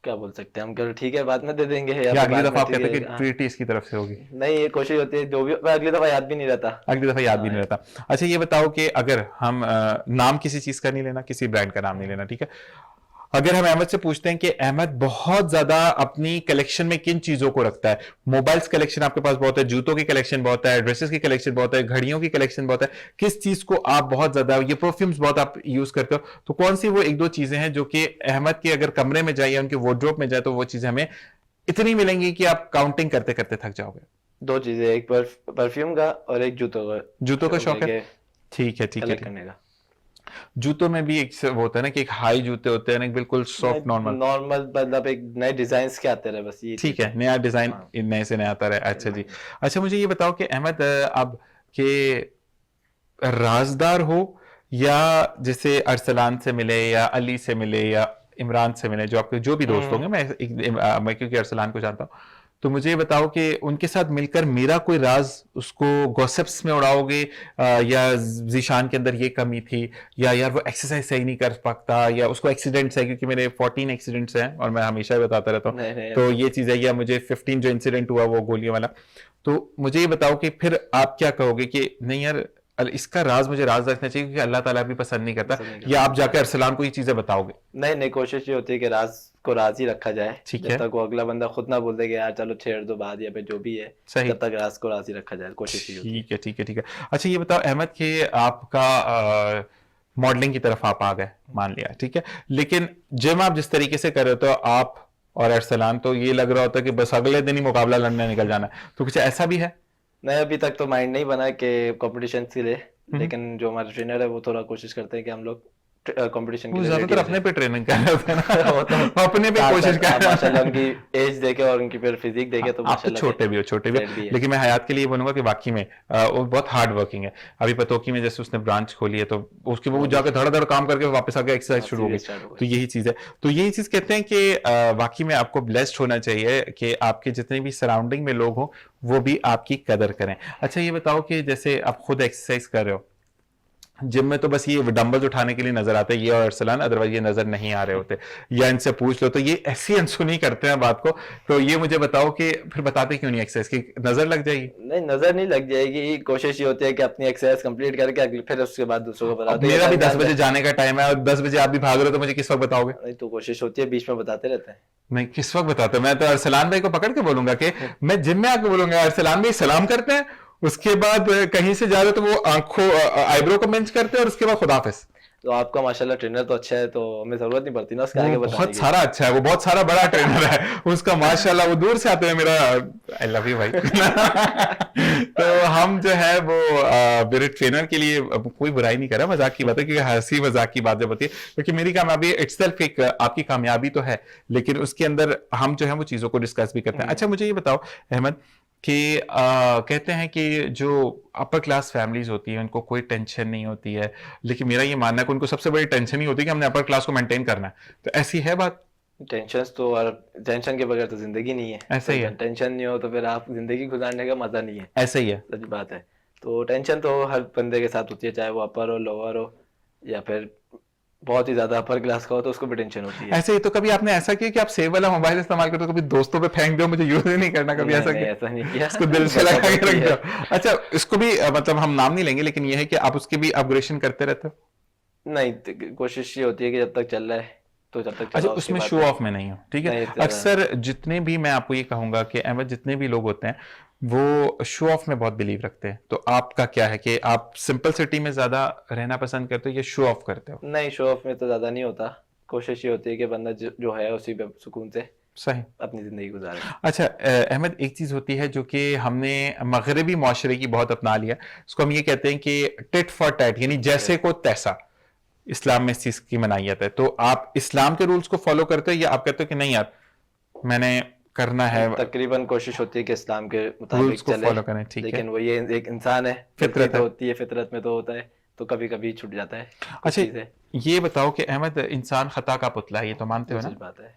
क्या बोल सकते हैं हम, क्या ठीक है बाद में दे देंगे, या या फिर अगली बाद दफा में आप ठीक कहते हैं है, कि हाँ। ट्रीट इसकी तरफ से होगी? नहीं, ये कोशिश होती है जो भी, अगली दफा याद भी नहीं रहता। अगली दफा याद भी नहीं हाँ। रहता। अच्छा ये बताओ कि अगर हम नाम किसी चीज का नहीं लेना, किसी ब्रांड का नाम नहीं लेना, ठीक है, अगर हम अहमद से पूछते हैं कि अहमद बहुत ज्यादा अपनी कलेक्शन में किन चीजों को रखता है, मोबाइल्स कलेक्शन आपके पास बहुत है, जूतों की कलेक्शन बहुत है, ड्रेसेस की कलेक्शन बहुत है, घड़ियों की कलेक्शन बहुत है, किस चीज को आप बहुत ज्यादा, ये परफ्यूम्स बहुत आप यूज करते हो, तो कौन सी वो एक दो चीजें हैं जो कि अहमद के अगर कमरे में जाए या उनके वार्डरोब में जाए तो वो चीजें हमें इतनी मिलेंगी कि आप काउंटिंग करते करते थक जाओगे? दो चीजें, एक परफ्यूम का और एक जूतों का। जूतों का शौक है? ठीक है ठीक है। कलेक्ट करने का। जूतों में भी एक वो होता है ना कि एक हाई जूते होते हैं ना, एक बिल्कुल सॉफ्ट नॉर्मल नॉर्मल, मतलब एक नए डिजाइन के आते रहे बस, ये ठीक है, नया डिजाइन हाँ। नए से नया आता रहे। अच्छा जी। अच्छा मुझे ये बताओ कि अहमद अब के राजदार हो या जैसे अरसलान से मिले या अली से मिले या इमरान से मिले, जो आपके जो भी दोस्त होंगे, मैं क्योंकि अरसलान को जानता हूं, तो मुझे ये बताओ कि उनके साथ मिलकर मेरा कोई राज उसको गॉसिप्स में उड़ाओगे, या जीशान के अंदर ये कमी थी, या यार वो एक्सरसाइज सही नहीं कर पाता, या उसको एक्सीडेंट्स है, क्योंकि मेरे 14 एक्सीडेंट्स हैं और मैं हमेशा बताता रहता हूँ, तो ये चीज है, या मुझे 15 जो इंसिडेंट हुआ वो गोलियों वाला, तो मुझे ये बताओ कि फिर आप क्या कहोगे कि नहीं यार इसका राज मुझे राज रखना चाहिए क्योंकि अल्लाह ताला भी पसंद नहीं करता, या आप जाकर अरसलान को ये चीजें बताओगे? नहीं नहीं, कोशिश ये होती है कि राज को राज ही रखा जाए, ठीक जब है। तक वो अगला बंदा खुद ना बोल दे कि यार चलो छेड़ दो बात, या फिर जो भी है, सही। तब तक राज को राज ही रखा जाए, कोशिश ये होती है। ठीक है ठीक है ठीक है। अच्छा ये बताओ अहमद कि आपका मॉडलिंग की तरफ आप आ गए, मान लिया, ठीक है, लेकिन जिम आप जिस तरीके से कर रहे हो, तो आप और अरसलान तो ये लग रहा होता है कि बस अगले दिन ही मुकाबला लड़ने निकल जाना है, तो कुछ ऐसा भी है? नहीं, अभी तक तो माइंड नहीं बना कि कंपटीशन के लिए, लेकिन जो हमारे ट्रेनर है वो थोड़ा कोशिश करते हैं कि हम लोग कंपटीशन के वो लिए ज्यादातर अपने पे ट्रेनिंग कर रहे होते हैं ना, वो तो अपने पे कोशिश कर रहे माशाल्लाह हैं। उनकी एज देखे और उनकी फिर फिजिक देखे तो आप तो माशाल्लाह छोटे भी हो, छोटे भी भी हो, है। लेकिन मैं हयात के लिए बोलूंगा कि वाकई में वो बहुत हार्ड वर्किंग है। अभी पतोकी में जैसे उसने ब्रांच खोली है, तो उसके वो जाकर धड़ धड़ काम करके वापस आके एक्सरसाइज शुरू हो गई, तो यही चीज है। तो यही चीज कहते हैं कि वाकई में आपको ब्लेस्ड होना चाहिए कि आपके जितने भी सराउंडिंग में लोग हो वो भी आपकी कदर करें। अच्छा ये बताओ कि जैसे आप खुद एक्सरसाइज कर रहे हो, जिम में तो बस ये डंबल्स उठाने के लिए नजर आते हैं ये और अरसलान, अदरवाइज ये नजर नहीं आ रहे होते, या इनसे पूछ लो तो ये ऐसी अनसुनी करते हैं बात को, तो ये मुझे बताओ कि फिर बताते क्यों नहीं एक्सरसाइज की, नजर लग जाएगी? नहीं, नजर नहीं लग जाएगी, कोशिश ये होती है कि अपनी एक्सरसाइज कंप्लीट करके अगले फिर उसके बाद दूसरों को बताते हैं। मेरा भी 10 बजे जाने का टाइम है और 10 बजे आप भी भाग रहे हो, तो मुझे किस वक्त बताओगे? नहीं तो कोशिश होती है, बीच में बताते रहते हैं। नहीं किस वक्त बताते हो? मैं तो अरसलान भाई को पकड़ के बोलूंगा कि मैं जिम में आके बोलूंगा अरसलान भाई सलाम करते हैं, उसके बाद कहीं से जा रहे तो वो आंखों आईब्रो को बेंच करते हैं और उसके बाद खुदाफिज। तो आपका माशाल्लाह ट्रेनर तो अच्छा है, तो हमें जरूरत नहीं पड़ती ना उसके आगे बताने बहुत की। सारा अच्छा है, वो बहुत सारा बड़ा ट्रेनर है उसका माशाल्लाह, वो दूर से आते हैं मेरा आई लव यू भाई तो हम जो है वो मेरे ट्रेनर के लिए कोई बुराई नहीं कर रहा, मजाक की बात है, क्योंकि हंसी मजाक की बात जब होती है, क्योंकि मेरी कामयाबी इटसेल्फ एक आपकी कामयाबी तो है, लेकिन उसके अंदर हम जो है वो चीजों को डिस्कस भी करते हैं। अच्छा मुझे ये बताओ अहमद कि कहते हैं कि जो अपर क्लास फैमिलीज होती है उनको कोई टेंशन नहीं होती है, लेकिन मेरा ये मानना है कि उनको सबसे बड़ी टेंशन ही होती है कि हमने अपर क्लास को मेंटेन करना है, तो ऐसी है बात? टेंशन तो, और टेंशन के बगैर तो जिंदगी नहीं है। ऐसा ही है। टेंशन नहीं हो तो फिर आप जिंदगी गुजारने का मजा नहीं है। ऐसा ही है, सच बात है। तो टेंशन तो हर बंदे के साथ होती है, चाहे वो अपर हो, लोअर हो, या फिर बहुत ही ज्यादा अपर क्लास का हो तो उसको भी टेंशन होती है। ऐसे ही तो कभी आपने ऐसा किया कि आप सेव वाला मोबाइल इस्तेमाल करते हो, कभी दोस्तों पे फेंक दो, मुझे यूज ही नहीं करना, कभी ऐसा किया? ऐसा नहीं किया, इसको दिल से लगा के रख दो। अच्छा इसको भी मतलब हम नाम नहीं लेंगे, लेकिन ये है कि आप उसकी भी अपग्रेडेशन करते रहते हो? नहीं, कोशिश ये होती है कि जब तक चल रहा है तो जब तक अच्छा उसमें शो ऑफ में नहीं हो, ठीक है। अक्सर जितने भी, मैं आपको ये कहूंगा कि अहमद जितने भी लोग होते हैं वो शो ऑफ में बहुत बिलीव रखते हैं, तो आपका क्या है कि आप सिंपल सिटी में ज्यादा रहना पसंद करते हो या शो ऑफ करते हो? नहीं, शो ऑफ में तो ज्यादा नहीं होता, कोशिश ये होती है कि बंदा जो है उसी पे सुकून से सही अपनी जिंदगी गुजारे। अच्छा अहमद एक चीज होती है जो कि हमने मगरबी माशरे की बहुत अपना लिया, उसको हम ये कहते हैं कि टिट फॉर टैट, यानी जैसे को तैसा। इस्लाम में इस चीज की मनाहियत है, तो आप इस्लाम के रूल्स को फॉलो करते हो या आप कहते हो कि नहीं यार मैंने करना है? तकरीबन कोशिश होती है कि इस्लाम के मुताबिक चले, फॉलो करें, ठीक है, लेकिन वो ये एक इंसान है, फितरत होती है, फितरत में तो होता है, तो कभी कभी छूट जाता है। अच्छा ये बताओ कि अहमद इंसान खता का पुतला है, ये तो मानते हो ना? बात है,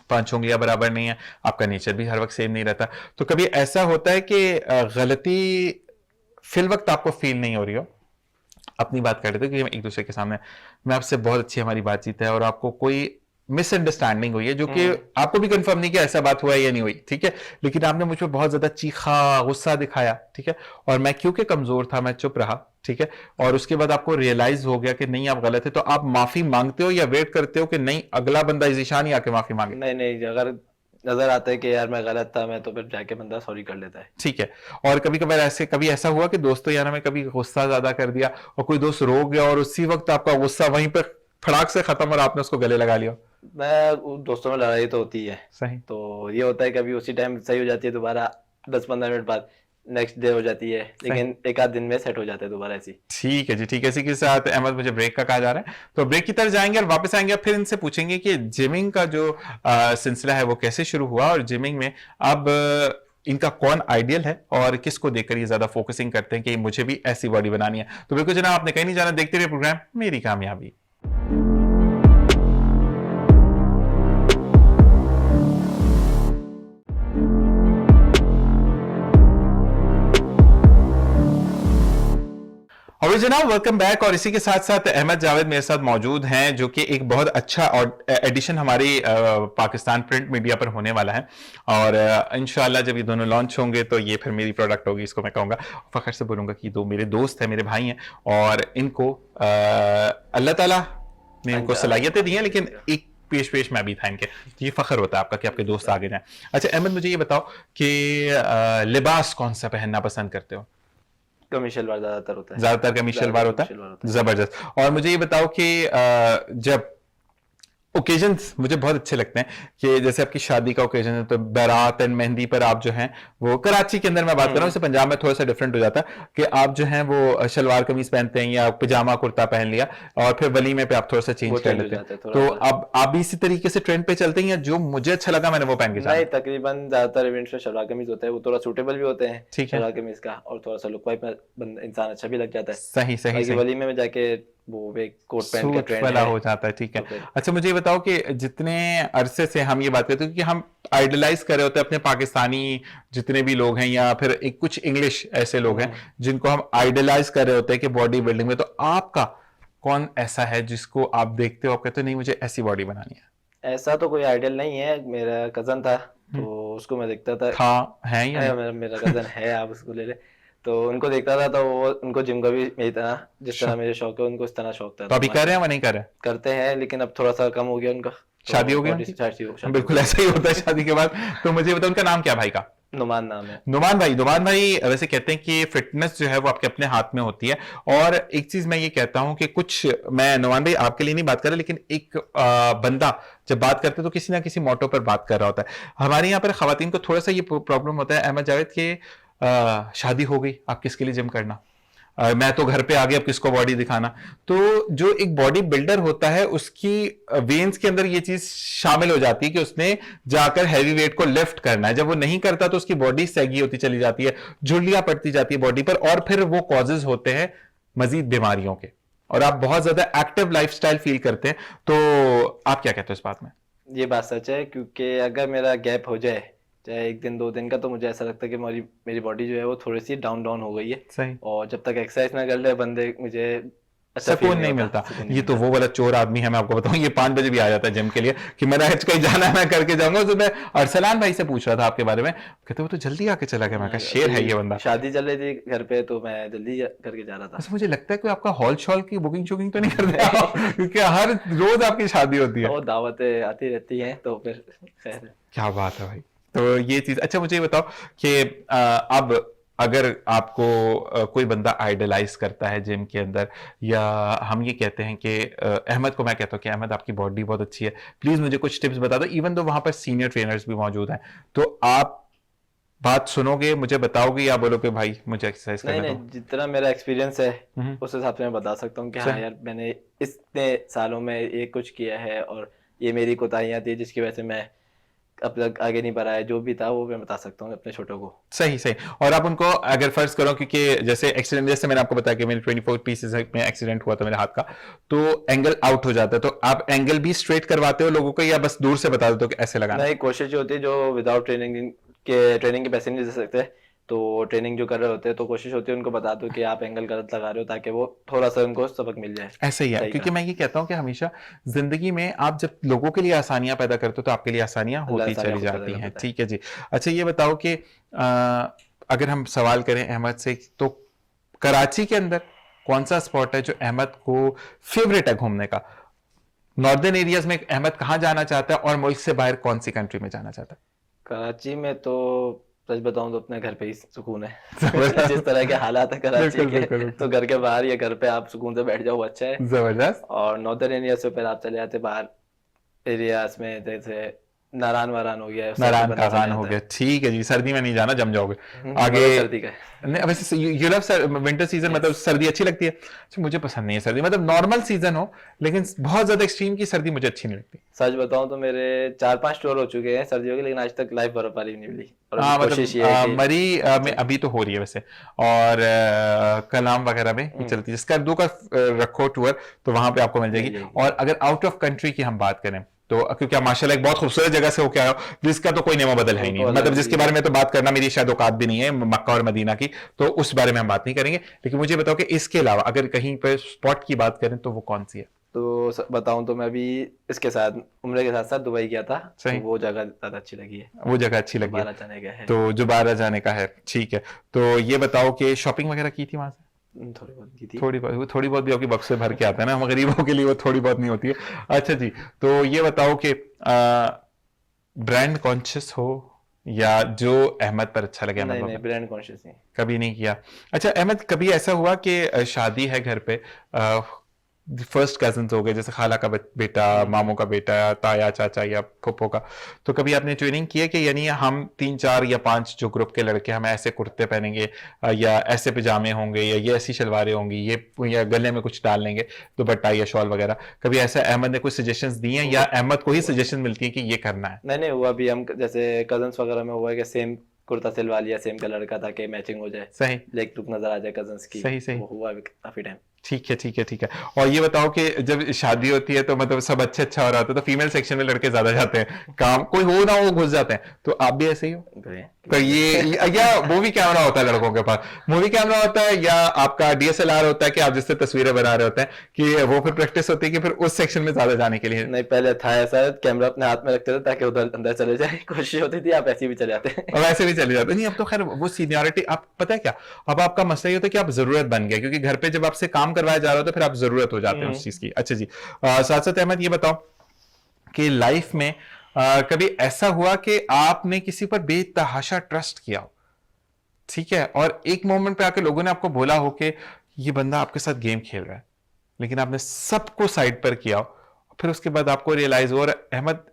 5 उंगलियां बराबर नहीं है, आपका नेचर भी हर वक्त सेम नहीं रहता, तो कभी ऐसा होता है कि गलती फिल वक्त आपको फील नहीं हो रही हो, अपनी बात कर रहे थे कि हम एक दूसरे के सामने, मैं आपसे बहुत अच्छी हमारी बातचीत है और आपको कोई मिसअंडरस्टैंडिंग हुई है जो कि आपको भी कंफर्म नहीं कि ऐसा बात हुआ है या नहीं हुई, ठीक है, लेकिन आपने मुझ पर बहुत ज्यादा चीखा, गुस्सा दिखाया, ठीक है, और मैं क्योंकि कमजोर था मैं चुप रहा, ठीक है, और उसके बाद आपको रियलाइज हो गया कि नहीं आप गलत है, तो आप माफी मांगते हो या वेट करते हो कि नहीं अगला बंदा ज़ीशान ही आके माफी मांगे? नहीं, अगर नजर आता है कि यार मैं गलत था, मैं तो फिर जाके बंदा सॉरी कर लेता है। ठीक है। और कभी ऐसा हुआ कि दोस्तों यार में कभी गुस्सा ज्यादा कर दिया और कोई दोस्त रो गया और उसी वक्त आपका गुस्सा वहीं पे फटाक से खत्म और आपने उसको गले लगा लिया? दोस्तों में लड़ाई तो होती है, सही। तो ये होता है कभी उसी टाइम सही हो जाती है, दोबारा 10-15 मिनट बाद नेक्स्ट डे हो जाती है, लेकिन एक आध दिन में सेट हो जाता है दोबारा ऐसी। ठीक है जी, ठीक है। इसी के साथ अहमद मुझे ब्रेक का कहा जा रहा है, तो ब्रेक की तरफ जाएंगे और वापस आएंगे, फिर इनसे पूछेंगे कि जिमिंग का जो सिलसिला है वो कैसे शुरू हुआ और जिमिंग में अब इनका कौन आइडियल है और किसको देखकर ये ज्यादा फोकसिंग करते हैं कि मुझे भी ऐसी बॉडी बनानी है। तो बिल्कुल जनाब, आपने कहीं नहीं जाना, देखते रहिए प्रोग्राम मेरी कामयाबी। और जनाब वेलकम बैक। और इसी के साथ साथ अहमद जावेद मेरे साथ मौजूद हैं जो कि एक बहुत अच्छा एडिशन हमारी पाकिस्तान प्रिंट मीडिया पर होने वाला है और इंशाल्लाह जब ये दोनों लॉन्च होंगे तो ये फिर मेरी प्रोडक्ट होगी, इसको मैं कहूँगा, फखर से बोलूँगा कि दो मेरे दोस्त हैं, मेरे भाई हैं और इनको अल्लाह ताला ने इनको सलाहियतें दी हैं, लेकिन एक पेश मैं भी था इनके, ये फखर होता है आपका कि आपके दोस्त आगे जाएं। अच्छा अहमद, मुझे ये बताओ कि लिबास कौन सा पहनना पसंद करते हो? कमीज शलवार ज्यादातर होता है। ज्यादातर कमीज शलवार होता है, जबरदस्त। और मुझे ये बताओ कि जब ओकेजन्स मुझे बहुत अच्छे लगते हैं कि जैसे आपकी शादी का ओकेजन है तो बारात एंड मेहंदी पर आप जो हैं वो, कराची के अंदर मैं बात कर रहा हूँ, जैसे पंजाब में थोड़ा सा डिफरेंट हो जाता है कि आप जो हैं वो शलवार कमीज पहनते हैं या पजामा कुर्ता पहन लिया और फिर वलीमे पे आप थोड़ा सा चेंज कर लेते हैं, तो अब आप भी इसी तरीके से ट्रेंड पे चलते हैं या जो मुझे अच्छा लगा मैंने वो पहन के चला? नहीं, तकरीबन ज्यादातर इवेंट्स में शलवार कमीज होता है, वो थोड़ा सूटेबल भी होते हैं, ठीक है, शलवार कमीज का, और थोड़ा सा लुक वाइज इंसान अच्छा भी लग जाता है। सही सही सही। वलीमे में जाके वो कोट पैंट का ट्रेंड वाला हो जाता है, ठीक है। अच्छा मुझे ये बताओ कि जितने अरसे से हम ये बात करते हैं क्योंकि हम आइडलाइज कर रहे होते हैं अपने पाकिस्तानी जितने भी लोग हैं या फिर एक कुछ इंग्लिश ऐसे लोग हैं जिनको हम आइडलाइज कर रहे होते हैं कि बॉडी बिल्डिंग में, तो आपका कौन ऐसा है जिसको आप देखते हो आप कहते हो नहीं मुझे ऐसी बॉडी बनानी है? ऐसा तो कोई आइडियल नहीं है, मेरा कजन था तो उसको मैं देखता था है या मेरा कजन है, आप उसको ले ले, तो उनको देखता था तो वो उनको जिम का भी मेरी तरह जिस तरह मेरे शौक है उनको इस तरह शौक था। तो अभी कर रहे हैं वो नहीं कर रहे? करते हैं, लेकिन अब थोड़ा सा कम हो गया उनका, शादी हो गई। बिल्कुल ऐसा ही होता है शादी के बाद। तो मुझे बताओ उनका नाम क्या भाई का? नुमान नाम है। नुमान भाई वैसे कहते हैं कि फिटनेस जो है वो आपके अपने हाथ में होती है, और एक चीज मैं ये कहता हूं कि कुछ, मैं नुमान भाई आपके लिए नहीं बात कर रहा, लेकिन एक बंदा जब बात करते तो किसी ना किसी मोटो पर बात कर रहा होता है। हमारे यहाँ पर खवातीन को थोड़ा सा ये प्रॉब्लम होता है अहमद जावेद के, शादी हो गई आप किसके लिए जिम करना, मैं तो घर पे आ गया अब किसको बॉडी दिखाना। तो जो एक बॉडी बिल्डर होता है उसकी वेन्स के अंदर ये चीज शामिल हो जाती है कि उसने जाकर हैवी वेट को लिफ्ट करना है, जब वो नहीं करता तो उसकी बॉडी सैगी होती चली जाती है, झुर्रियां पड़ती जाती है बॉडी पर, और फिर वो कॉजेज होते हैं मजीद बीमारियों के, और आप बहुत ज्यादा एक्टिव लाइफस्टाइल फील करते हैं। तो आप क्या कहते हो इस बात में? ये बात सच है, क्योंकि अगर मेरा गैप हो जाए चाहे 1 दिन 2 दिन का, तो मुझे ऐसा लगता है कि मेरी बॉडी जो है वो थोड़ी सी डाउन हो गई है। सही। और जब तक एक्सरसाइज ना कर ले बंदे, मुझे सुकून नहीं मिलता। ये तो वो वाला चोर आदमी है, मैं आपको बताऊं, ये 5 बजे भी आ जाता है जिम के लिए कि मेरा आज कहीं जाना है मैं करके जाऊंगा। तो मैं अरसलान भाई से पूछ रहा था आपके बारे में, कहते वो तो जल्दी आके चला गया। मैं कहा शेर है ये बंदा। शादी चल रही थी घर पे तो मैं जल्दी करके जा रहा था। अच्छा मुझे लगता है कि आपका हॉल शॉल की बुकिंग शुकिंग तो नहीं करते क्योंकि हर रोज आपकी शादी होती है। और दावतें आती रहती हैं तो फिर खैर। क्या बात है भाई, तो ये चीज। अच्छा मुझे ये बताओ कि अब अगर आपको कोई बंदा आइडलाइज करता है जिम के अंदर, या हम ये कहते हैं कि अहमद को मैं कहता हूँ कि अहमद आपकी बॉडी बहुत अच्छी है, प्लीज मुझे कुछ टिप्स बता दो, इवन दो वहां पर सीनियर ट्रेनर्स भी मौजूद हैं, तो आप बात सुनोगे, मुझे बताओगे या बोलोगे भाई मुझे एक्सरसाइज करने दो? जितना मेरा एक्सपीरियंस है उस हिसाब से मैं बता सकता हूँ कि हाँ यार मैंने इतने सालों में ये कुछ किया है और ये मेरी कोताहियां थी जिसकी वजह से मैं अब तक आगे नहीं बढ़ा है, जो भी था वो मैं बता सकता हूँ अपने छोटों को। सही सही। और आप उनको अगर फर्ज करो, क्योंकि जैसे एक्सीडेंट, जैसे मैंने आपको बताया कि मेरे 24 पीसेस में एक्सीडेंट हुआ था मेरे हाथ का, तो एंगल आउट हो जाता है, तो आप एंगल भी स्ट्रेट करवाते हो लोगों को या बस दूर से बता देते हो कि ऐसे लगाना? नहीं, कोशिश होती है जो विदाउट ट्रेनिंग के पैसे नहीं दे सकते, तो ट्रेनिंग जो कर रहे होते हैं तो कोशिश होती है उनको बता दो कि आप एंगल गलत लगा रहे हो, ताकि वो थोड़ा सा उनको सबक मिल जाए। ऐसे ही है, सही क्योंकि कहा। मैं ये कहता हूँ कि हमेशा जिंदगी में आप जब लोगों के लिए आसानियां पैदा करते हो तो आपके लिए आसानियां अल्लाह होती आसानियां चली खुद पैदा जाती कर हैं। देता है। ठीक है जी। अच्छा ये बताओ कि अगर हम सवाल करें अहमद से, तो कराची के अंदर कौन सा स्पॉट है जो अहमद को फेवरेट है घूमने का? नॉर्दर्न एरियाज में अहमद कहाँ जाना चाहता है, और मुल्क से बाहर कौन सी कंट्री में जाना चाहता कराची में तो सच बताऊं तो अपने घर पे ही सुकून है। है? जिस तरह के हालात है कराची बिल्कुल के, बिल्कुल तो घर के बाहर या घर पे आप सुकून से बैठ जाओ, वो अच्छा है। जबरदस्त। और नॉर्दर्न एरिया से फिर आप चले जाते बाहर एरियाज में, जैसे नारायण वारान हो गया, उस साइड पे नारायण बंदा चले कागान हो जाता गया, है। ठीक है जी। सर्दी में नहीं जाना, जम जाओगे आगे। मजा सर्दी का है। नहीं वैसे यू लव विंटर सीजन, मतलब यस। सर्दी अच्छी लगती है? अच्छा, मुझे पसंद नहीं है सर्दी, मतलब नॉर्मल सीजन हो, लेकिन बहुत ज्यादा एक्सट्रीम की सर्दी मुझे अच्छी नहीं लगती। सच बताऊं तो मेरे 4-5 टूर हो चुके हैं सर्दियों के, लेकिन आज तक लाइव बर्फबारी नहीं मिली, और अभी कोशिश ये है कि मरी में अभी तो हो रही है वैसे, और कलाम वगैरह में ही चलती है। स्कर्दू का रखो टूर, तो वहां पे आपको मिल मिल जाएगी। जाएगी। और अगर आउट ऑफ कंट्री की हम बात करें, तो क्योंकि आप माशाल्लाह एक बहुत खूबसूरत जगह से होके आए हो, जिसका तो कोई नेमो बदल है ही वो नहीं, तो मतलब अलग जिसके चीज बारे है। में तो बात करना मेरी शायद औकात भी नहीं है, मक्का और मदीना की, तो उस बारे में हम बात नहीं करेंगे। लेकिन मुझे बताओ कि इसके अलावा अगर कहीं पर स्पॉट की बात करें तो वो कौन सी है? तो बताऊं तो मैं अभी इसके साथ उम्र के साथ साथ दुबई गया था, सही। तो वो जगह ज्यादा अच्छी लगी है। वो जगह अच्छी लगी है, दोबारा जाने का है। तो जो बारह जाने का है, ठीक है। तो ये बताओ कि शॉपिंग वगैरह की थी वहां से? थोड़ी बहुत की थी। थोड़ी बहुत भी आपकी बक्से भर के आता है ना, हम गरीबों के लिए वो थोड़ी बहुत नहीं होती है। अच्छा जी, तो ये बताओ कि ब्रांड कॉन्शियस हो, या जो अहमद पर अच्छा लगे अहमद नहीं नहीं, बाबा? ब्रांड कॉन्शियस नहीं। कभी नहीं किया। अच्छा अहमद, कभी ऐसा हुआ कि शादी है घर पे, फर्स्ट कजन हो गए, जैसे खाला का बेटा, मामू का बेटा, ताया चाचा या फूफो का, तो कभी आपने ट्रेनिंग की है कि यानी हम 3 4 या 5 जो ग्रुप के लड़के हम ऐसे कुर्ते पहनेंगे, या ऐसे पजामे होंगे, या ये ऐसी शलवारें होंगी, ये या गले में कुछ डाल लेंगे, दुपट्टा या शॉल वगैरह, कभी ऐसा अहमद ने कुछ सजेशंस दिए हैं, या हुआ अहमद को ही हुआ सजेशन मिलती है कि ये करना है? नहीं नहीं हुआ भी, हम जैसे कजन्स वगैरह में हुआ है कि सेम कुर्ता सिलवा लिया सेम कलर का, ताकि मैचिंग हो जाए, सही लेग लुक नजर आ जाए कजन्स की। सही सही। वो हुआ भी काफी टाइम। ठीक है ठीक है ठीक है। और ये बताओ कि जब शादी होती है तो मतलब सब अच्छा अच्छा हो रहा होता है, तो फीमेल सेक्शन में लड़के ज्यादा जाते हैं, काम कोई हो ना हो घुस जाते हैं, तो आप भी ऐसे ही हो? तो ये या मूवी कैमरा होता है लड़कों के पास, मूवी कैमरा होता है, या आपका डीएसएलआर होता है कि आप जिससे तस्वीरें बना रहे होते हैं, कि वो फिर प्रैक्टिस होती है कि फिर उस सेक्शन में ज्यादा जाने के लिए? नहीं, पहले था ऐसा, कैमरा अपने हाथ में रखते थे ताकि उधर अंदर चले जाए, कोशिश होती थी, आप ऐसे भी चले जाते हैं। और वैसे भी चले जाते नहीं, अब तो खैर वो सीनियरिटी, आप पता है क्या, अब आपका मसला ये होता है कि आप जरूरत बन गया, क्योंकि घर पे जब आपसे काम करवाया जा रहा होता है फिर आप जरूरत हो जाते हैं उस चीज की। अच्छा जी, साथ साथ अहमद ये बताओ कि लाइफ में कभी ऐसा हुआ कि आपने किसी पर बेतहाशा ट्रस्ट किया हो, ठीक है, और एक मोमेंट पे आके लोगों ने आपको बोला हो कि ये बंदा आपके साथ गेम खेल रहा है, लेकिन आपने सबको साइड पर किया हो, फिर उसके बाद आपको रियलाइज हो, और अहमद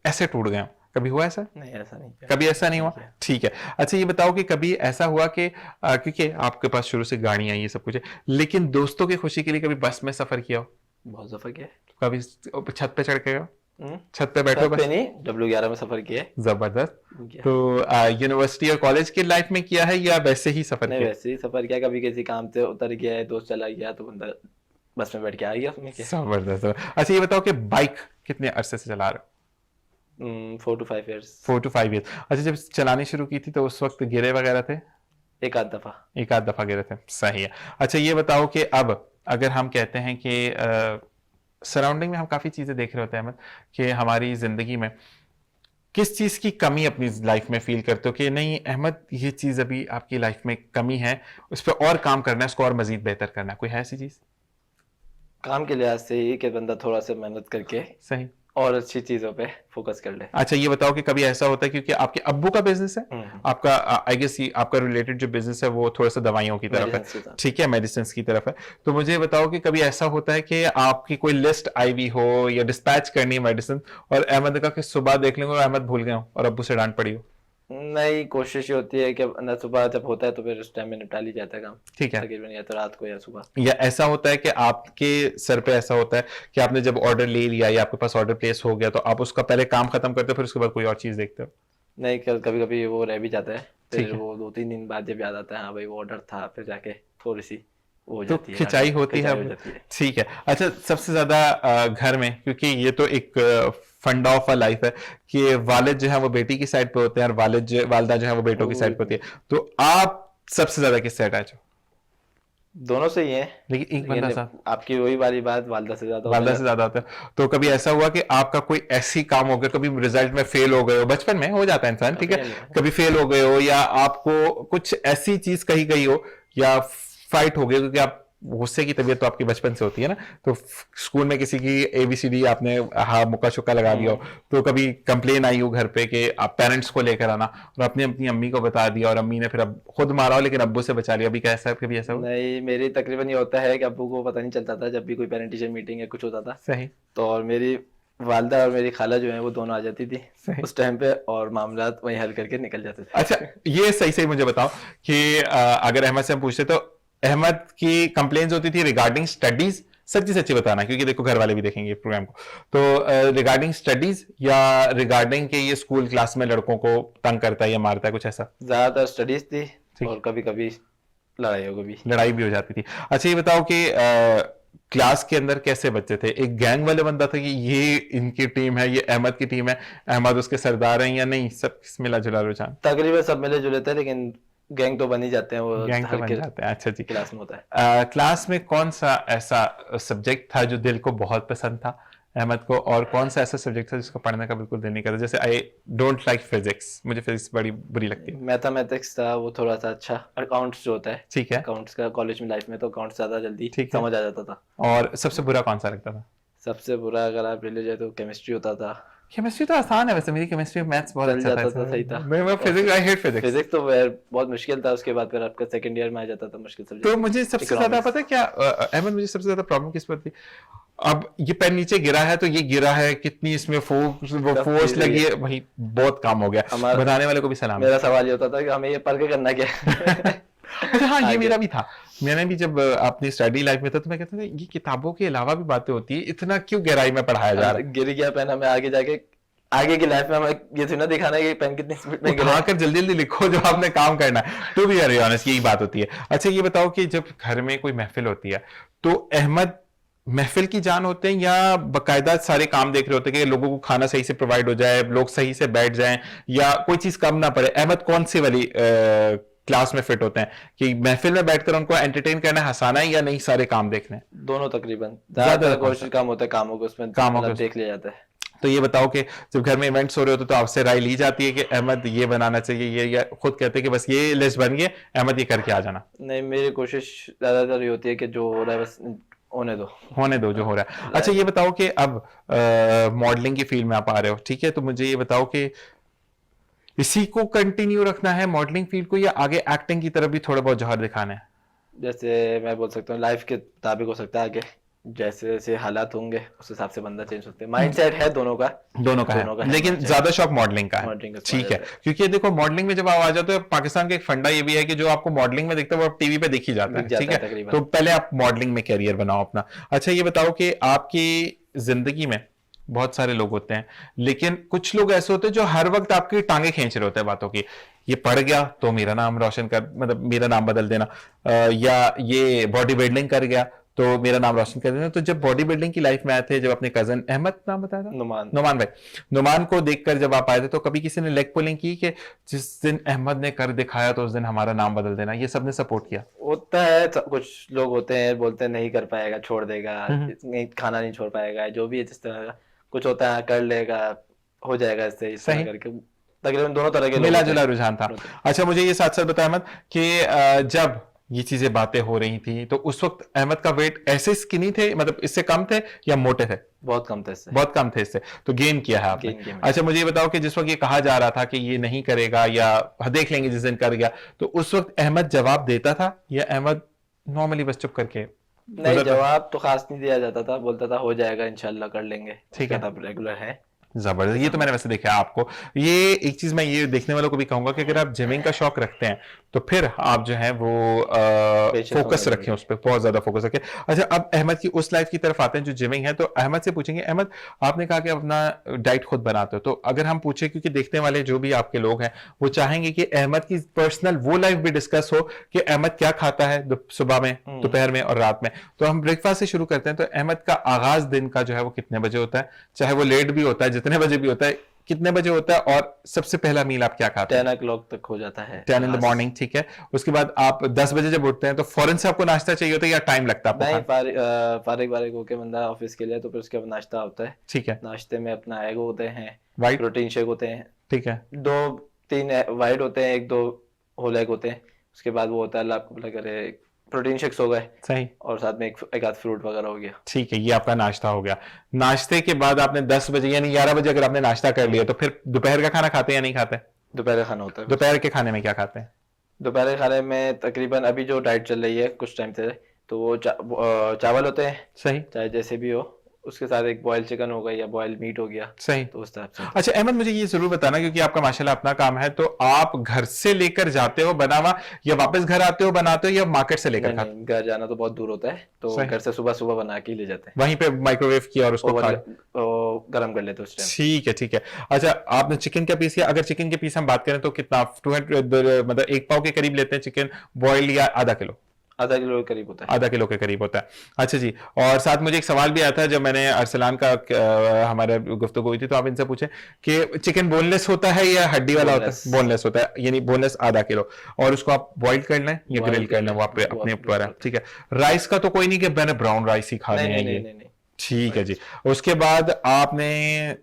ऐसे टूट गए हो? कभी हुआ ऐसा? नहीं, ऐसा नहीं किया। कभी ऐसा नहीं हुआ? ठीक है। अच्छा ये बताओ कि कभी ऐसा हुआ कि क्योंकि आपके पास शुरू से गाड़ियां ये सब कुछ है, लेकिन दोस्तों की खुशी के लिए कभी बस में सफर किया हो? बहुत सफर किया। कभी छत पे चढ़ के गए हो? हम्म, छत पे बैठो छत बस? पे नहीं, W11 में सफर किया है। जबरदस्त। किया। तो यूनिवर्सिटी और कॉलेज की लाइफ में किया है, या वैसे ही सफर नहीं, किया? वैसे ही सफर किया, कभी किसी काम से उतर गया है, दोस्त चला गया तो बंदा बस में बैठ के आ गया, उसमें क्या। जबरदस्त। अच्छा ये बताओ कि बाइक कितने अरसे से चला रहे हो? 4 to 5 years। 4 to 5 years. अच्छा जब चलानी शुरू की थी तो उस वक्त गिरे वगैरह थे? एक आध दफा। एक आध दफा गिरे थे, सही है। अच्छा ये बताओ कि अब अगर हम कहते हैं कि सराउंडिंग में हम काफी चीजें देख रहे होते हैं अहमद, कि हमारी जिंदगी में किस चीज की कमी अपनी लाइफ में फील करते हो कि नहीं अहमद ये चीज अभी आपकी लाइफ में कमी है, उस पर और काम करना है, उसको और मजीद बेहतर करना है, कोई है ऐसी चीज? काम के लिहाज से ही कि बंदा थोड़ा सा मेहनत करके सही। और अच्छी चीजों पे फोकस कर ले। अच्छा ये बताओ कि कभी ऐसा होता है, क्योंकि आपके अब्बू का बिजनेस है, आपका आई गेस आपका रिलेटेड जो बिजनेस है वो थोड़ा सा दवाइयों की तरफ Medicines की है, तरफ। ठीक है, मेडिसिन की तरफ है, तो मुझे बताओ कि कभी ऐसा होता है कि आपकी कोई लिस्ट आई हुई हो या डिस्पैच करनी है मेडिसिन, और अहमद का कि सुबह देख लेंगे और अहमद भूल गए हो और अब्बू से डांट पड़ी हो? नहीं, कोशिश ये होती है कि ना सुबह जब होता है तो फिर उस टाइम में निपटा ली जाता है काम, ठीक है। तकरीबन या तो रात को या सुबह। या ऐसा होता है कि आपके सर पे ऐसा होता है कि आपने जब ऑर्डर ले लिया या आपके पास ऑर्डर प्लेस हो गया तो आप उसका पहले काम खत्म करते हो फिर उसके बाद कोई और चीज देखते हो? नहीं, कभी कभी वो रह भी जाता है, ठीक फिर है। वो 2-3 दिन बाद जब याद आता है हाँ भाई वो ऑर्डर था, फिर जाके थोड़ी सी हो तो जाती है, खिंचाई होती है। हो जाती है। ठीक है। अच्छा, सबसे ज्यादा घर में, क्योंकि ये तो एक फंड ऑफ अ लाइफ है कि वालिद जो है वो बेटी की साइड पे होते हैं और वालदा जो है वो बेटों की साइड पे होती है, तो आप सबसे ज्यादा किससे अटैच हो? दोनों से ही है, लेकिन एक बंदा लेकिन साथ, आपकी वही वाली बात, वालदा से ज्यादा वालदा होता से है। ज्यादा होता है। तो कभी ऐसा हुआ कि आपका कोई ऐसी काम हो गया, कभी रिजल्ट में फेल हो गए हो, बचपन में हो जाता है इंसान, ठीक है, कभी फेल हो गए हो या आपको कुछ ऐसी चीज कही गई हो या फाइट हो गई, क्योंकि आप गुस्से की तबीयत तो आपकी बचपन से होती है ना, तो स्कूल में किसी की ABCD आपने हाँ मुक्का शुक्का लगा दिया हो, तो कभी कंप्लेन आई हो घर पे कि आप पेरेंट्स को लेकर आना, और अपनी अपनी अम्मी को बता दिया और अम्मी ने फिर अब खुद मारा हो लेकिन अब्बू से बचा लिया, अभी कैसा है, कभी ऐसा हो? नहीं, मेरी तकरीबन ये होता है कि अब्बू को पता नहीं चलता था जब भी कोई पेरेंट टीचर मीटिंग या कुछ होता था। सही। तो और मेरी वालदा और मेरी खाला जो है वो दोनों आ जाती थी सही। उस टाइम पे, और मामलात वहीं हल करके निकल जाते थे। अच्छा, ये सही सही मुझे बताओ कि अगर अहमद से हम पूछते तो अहमद की कंप्लेंट्स होती थी रिगार्डिंग स्टडीज, सच्ची सच्ची बताना क्योंकि देखो घर वाले भी देखेंगे प्रोग्राम को, तो रिगार्डिंग स्टडीज या रिगार्डिंग के ये स्कूल क्लास में लड़कों को तंग करता है या मारता है, कुछ ऐसा? ज्यादातर स्टडीज थी ठीक। और कभी कभी लड़ाइयों को भी। लड़ाई भी हो जाती थी। अच्छा, ये बताओ कि क्लास के अंदर कैसे बच्चे थे? एक गैंग वाले बंदा था कि ये इनकी टीम है, ये अहमद की टीम है, अहमद उसके सरदार हैं, या नहीं सब मिला जुला रुझान? तकरीबन सब मिले जुले थे, लेकिन गैंग तो बन ही जाते हैं, वो गैंग तो हर बन जाते हैं। अच्छा जी। क्लास में होता है। क्लास में कौन सा ऐसा सब्जेक्ट था जो दिल को बहुत पसंद था अहमद को, और कौन सा ऐसा सब्जेक्ट था जिसको पढ़ने का बिल्कुल दिल नहीं करता? जैसे आई डोंट लाइक फिजिक्स, मुझे फिजिक्स बड़ी बुरी लगती है। मैथमेटिक्स था वो थोड़ा सा अच्छा, अकाउंट्स जो होता है, ठीक है। अकाउंट्स का कॉलेज में लाइफ में तो अकाउंट्स ज्यादा जल्दी ठीक है। समझ आ जाता था। और सबसे बुरा कौन सा लगता था? सबसे बुरा अगर आप ले जाए तो केमिस्ट्री होता था। केमिस्ट्री तो आसान है वैसे, मेरी केमिस्ट्री मैथ्स बहुत चल अच्छा जाता था। था, सही था। मैं physics, I hate physics. Physics तो बहुत मुश्किल था, उसके बाद फिर आपका सेकंड ईयर में आ जाता था मुश्किल सब्जेक्ट। तो मुझे सबसे ज्यादा पता है क्या अहमद, मुझे सबसे ज्यादा प्रॉब्लम किस पर थी? अब ये पेन नीचे गिरा है तो ये गिरा है, कितनी इसमें फोर्स लगी है, वही बहुत काम हो गया। बनाने वाले को भी सलाम। मेरा सवाल ये होता था कि हमें ये पढ़ के करना क्या है। अच्छा हाँ, ये मेरा भी था। मैंने भी जब अपनी स्टडी लाइफ में था तो मैं कहता था ये किताबों के अलावा भी बातें होती है, इतना क्यों गहराई में पढ़ाया जा रहा है? गिर गया पेन, हमें आगे जाके आगे की लाइफ में हमें ये थोड़ा दिखाना है कि पेन कितनी स्पीड में गिरा। कर जल्दी जल्दी लिखो जो आपने काम करना है। टू बी वेरी ऑनेस्ट यही बात होती है। अच्छा, ये बताओ कि जब घर में कोई महफिल होती है तो अहमद महफिल की जान होते हैं या बकायदा सारे काम देख रहे होते हैं कि लोगों को खाना सही से प्रोवाइड हो जाए, लोग सही से बैठ जाएं या कोई चीज कम ना पड़े? अहमद कौन सी वाली क्लास में फिट होते हैं कि महफिल में बैठकर उनको एंटरटेन करना, हंसाना है, या नहीं सारे काम देखने? दोनों तकरीबन, ज्यादातर कोशिश काम होता है कामों को उसमें कामों को देख लिया जाता है। तो ये बताओ कि जब घर में इवेंट्स हो रहे होते तो आपसे राय ली जाती है कि अहमद ये बनाना चाहिए, ये, या खुद कहते हैं कि बस ये लिस्ट बन गई, अहमद ये करके आ जाना? नहीं, मेरी कोशिश ज्यादातर ये होती है कि जो हो रहा है बस होने दो जो हो रहा है। अच्छा, ये बताओ कि अब मॉडलिंग की फील्ड में आप आ रहे हो, ठीक है, तो मुझे ये बताओ कि इसी को कंटिन्यू रखना है मॉडलिंग फील्ड को, या आगे एक्टिंग की तरफ भी थोड़ा बहुत जौहर दिखाना है? जैसे मैं बोल सकता हूँ लाइफ के मुताबिक हो सकता है, आगे जैसे जैसे हालात होंगे उस हिसाब से बंदा चेंज होते हैं। माइंडसेट है दोनों का है, लेकिन ज्यादा शौक मॉडलिंग का है। ठीक है, क्योंकि देखो मॉडलिंग में जब आप आ जाते हो, पाकिस्तान का एक फंडा ये भी है कि जो आपको मॉडलिंग में दिखता है वो आप टीवी पे दिख ही जाता है, ठीक है, तो पहले आप मॉडलिंग में कैरियर बनाओ अपना। अच्छा, ये बताओ कि आपकी जिंदगी में बहुत सारे लोग होते हैं, लेकिन कुछ लोग ऐसे होते हैं जो हर वक्त आपकी टांगे खींच रहे होते हैं बातों की, ये पढ़ गया तो मेरा नाम रोशन कर, मतलब मेरा नाम बदल देना, या ये बॉडी बिल्डिंग कर गया तो मेरा नाम रोशन कर देना। तो जब बॉडी बिल्डिंग की लाइफ में आए थे, जब अपने कजन अहमद नाम बताया था, नुमान भाई, नुमान को देखकर जब आप आए थे तो कभी किसी ने लेग पुलिंग की कि जिस दिन अहमद ने कर दिखाया तो उस दिन हमारा नाम बदल देना? ये सबने सपोर्ट किया? होता है, कुछ लोग होते हैं बोलते हैं नहीं कर पाएगा, छोड़ देगा, खाना नहीं छोड़ पाएगा, जो भी है जिस तरह का कुछ होता है, कर लेगा, हो जाएगा इससे इस तरह करके। तकरीबन दोनों तरह के मिला जुला रुझान था। अच्छा, मुझे ये साथ साथ बताया अहमद कि जब ये चीजें बातें हो रही थी तो उस वक्त अहमद का वेट ऐसे स्किनी थे, मतलब इससे कम थे या मोटे थे? बहुत कम थे इससे। बहुत कम थे इससे, तो गेन किया है आपने। अच्छा, मुझे ये बताओ कि जिस वक्त ये कहा जा रहा था कि ये नहीं करेगा या देख लेंगे जिस दिन कर गया, तो उस वक्त अहमद जवाब देता था या अहमद नॉर्मली बस चुप करके? नहीं, जवाब तो खास नहीं दिया जाता था, बोलता था हो जाएगा इंशाल्लाह कर लेंगे, ठीक है, तब रेगुलर है। जबरदस्त, ये तो मैंने वैसे देखा है आपको। ये एक चीज मैं ये देखने वालों को भी कहूंगा कि अगर आप जिमिंग का शौक रखते हैं तो फिर आप जो है वो फोकस रखें उस पर, बहुत ज्यादा फोकस रखें। अच्छा, अब अहमद की उस लाइफ की तरफ आते हैं जो जिमिंग है। तो अहमद से पूछेंगे, अहमद आपने कहा कि अपना डाइट खुद बनाते हो, तो अगर हम पूछे, क्योंकि देखने वाले जो भी आपके लोग हैं वो चाहेंगे कि अहमद की पर्सनल वो लाइफ भी डिस्कस हो कि अहमद क्या खाता है सुबह में, दोपहर में और रात में। तो हम ब्रेकफास्ट से शुरू करते हैं। तो अहमद का आगाज दिन का जो है वो कितने बजे होता है, चाहे वो लेट भी होता है, जितने बजे भी होता है, कितने बजे होता है, और सबसे पहला मील आप क्या खाते हैं? 10 o'clock तक हो जाता है, 10 इन द मॉर्निंग, ठीक है। उसके बाद आप 10 बजे जब उठते हैं तो फौरन से आपको नाश्ता चाहिए होता है या टाइम लगता है नहीं, आपको? फारिग वारिग होके बंदा ऑफिस के लिए, तो फिर उसके बाद नाश्ता होता है। ठीक है। नाश्ते में अपना एग होते हैं, वाइट, प्रोटीन शेक होते हैं, ठीक है। 2-3 वाइट होते हैं, 1-2 होल एग होते हैं। उसके बाद वो होता है, अल्लाह आपको भला करे, प्रोटीन शेक्स हो गए, सही, और साथ में एक आध फ्रूट वगैरह हो गया। ठीक है, ये आपका नाश्ता हो गया। नाश्ते के बाद आपने 10 बजे यानी 11 बजे अगर आपने नाश्ता कर लिया तो फिर दोपहर का खाना खाते हैं या नहीं खाते? दोपहर का खाना होता है। दोपहर के खाने में क्या खाते हैं? दोपहर के खाने में तकरीबन अभी जो डाइट चल रही है कुछ टाइम से, तो वो चावल होते हैं, सही, चाहे जैसे भी हो, उसके साथ एक बॉयल चिकन हो गया या बॉयल मीट हो गया, सही। तो उस तरह से। अच्छा अहमद, मुझे ये जरूर बताना, क्योंकि आपका माशाल्लाह अपना काम है, तो आप घर से लेकर जाते हो बना हुआ या वापस घर आते हो बनाते हो या मार्केट से लेकर खाते हो? नहीं, घर जाना तो बहुत दूर होता है, तो घर से सुबह सुबह बना के ले जाते हैं, वहीं पे माइक्रोवेव किया और उसको खा गर्म कर लेते हैं उस टाइम। ठीक है, ठीक है। अच्छा, आपने चिकन का पीस किया, अगर चिकन के पीस हम बात करें तो कितना 200 मतलब 1 पाव के करीब लेते हैं चिकन बॉइल्ड, या आधा किलो? आधा किलो के करीब होता है। आधा किलो के करीब होता है। अच्छा जी, और साथ मुझे एक सवाल भी आया था जब मैंने अरसलान का हमारे गुफ्तगू हुई थी, तो आप इनसे पूछे कि चिकन बोनलेस होता है या हड्डी वाला होता है? बोनलेस होता है, यानी बोनलेस आधा किलो, और उसको आप बॉइल कर लें या ग्रिल कर लें, वो अपने ऊपर है, ठीक है। राइस का तो कोई नहीं कि मैंने ब्राउन राइस ही खाने हैं ये? ठीक है जी। उसके बाद आपने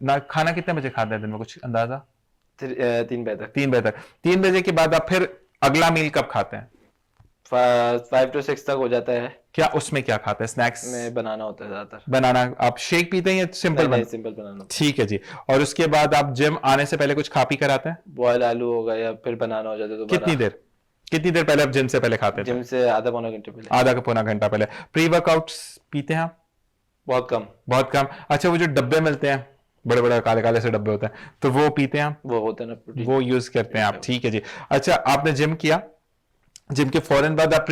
ना खाना कितने बजे खाता है दिन में, कुछ अंदाजा? 3 बजे तक। 3 बजे तक। 3 बजे के बाद आप फिर अगला मील कब खाते हैं? 5 to 6 तक हो जाता है। क्या उसमें क्या खाते हैं? स्नैक्स में बनाना होता है ज्यादातर। बनाना, आप शेक पीते हैं या सिंपल? सिंपल बनाना। ठीक है जी। और उसके बाद आप जिम आने से पहले कुछ खा पी कर आते हैं? बॉयल आलू हो गया या फिर बनाना हो जाता है। कितनी देर पहले आप जिम से पहले खाते हैं? जिम से आधा पौना घंटे पहले। आधा पौना घंटा पहले। प्री वर्कआउट्स पीते हैं आप? बहुत कम। बहुत कम। अच्छा, वो जो डब्बे मिलते हैं, बड़े बड़े काले काले से डब्बे होते हैं, तो वो पीते हैं आप? वो होते हैं ना, वो यूज करते हैं आप, ठीक है जी। अच्छा, आपने जिम किया, जिम के फौरन बाद आप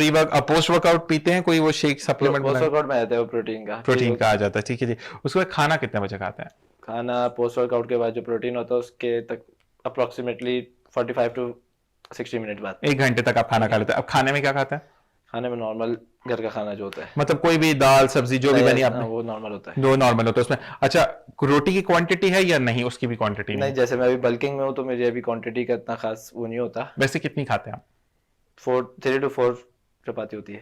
पोस्ट वर्कआउट पीते हैं कोई वो शेक सप्लीमेंट? पोस्ट वर्कआउट में आता है वो प्रोटीन का आ जाता है, ठीक है जी। उसके बाद खाना कितने बजे खाते हैं? खाना पोस्ट वर्कआउट के बाद जो प्रोटीन होता है उसके तक अप्रोक्सीमेटली 45 to 60 मिनट बाद, 1 घंटे तक आप खाना खा लेते हैं। अब खाने में क्या खाते हैं? खाने में नॉर्मल घर का खाना जो होता है, मतलब कोई भी दाल सब्जी जो भी बनी आपने? वो नॉर्मल होता है। वो नॉर्मल होता है उसमें। अच्छा, रोटी की क्वांटिटी है या नहीं, उसकी भी क्वांटिटी नहीं, जैसे मैं अभी बल्किंग में हूँ तो मुझे अभी क्वांटिटी का इतना खास वो नहीं होता। वैसे कितनी खाते हैं आप? 3 to 4 चपाती होती है।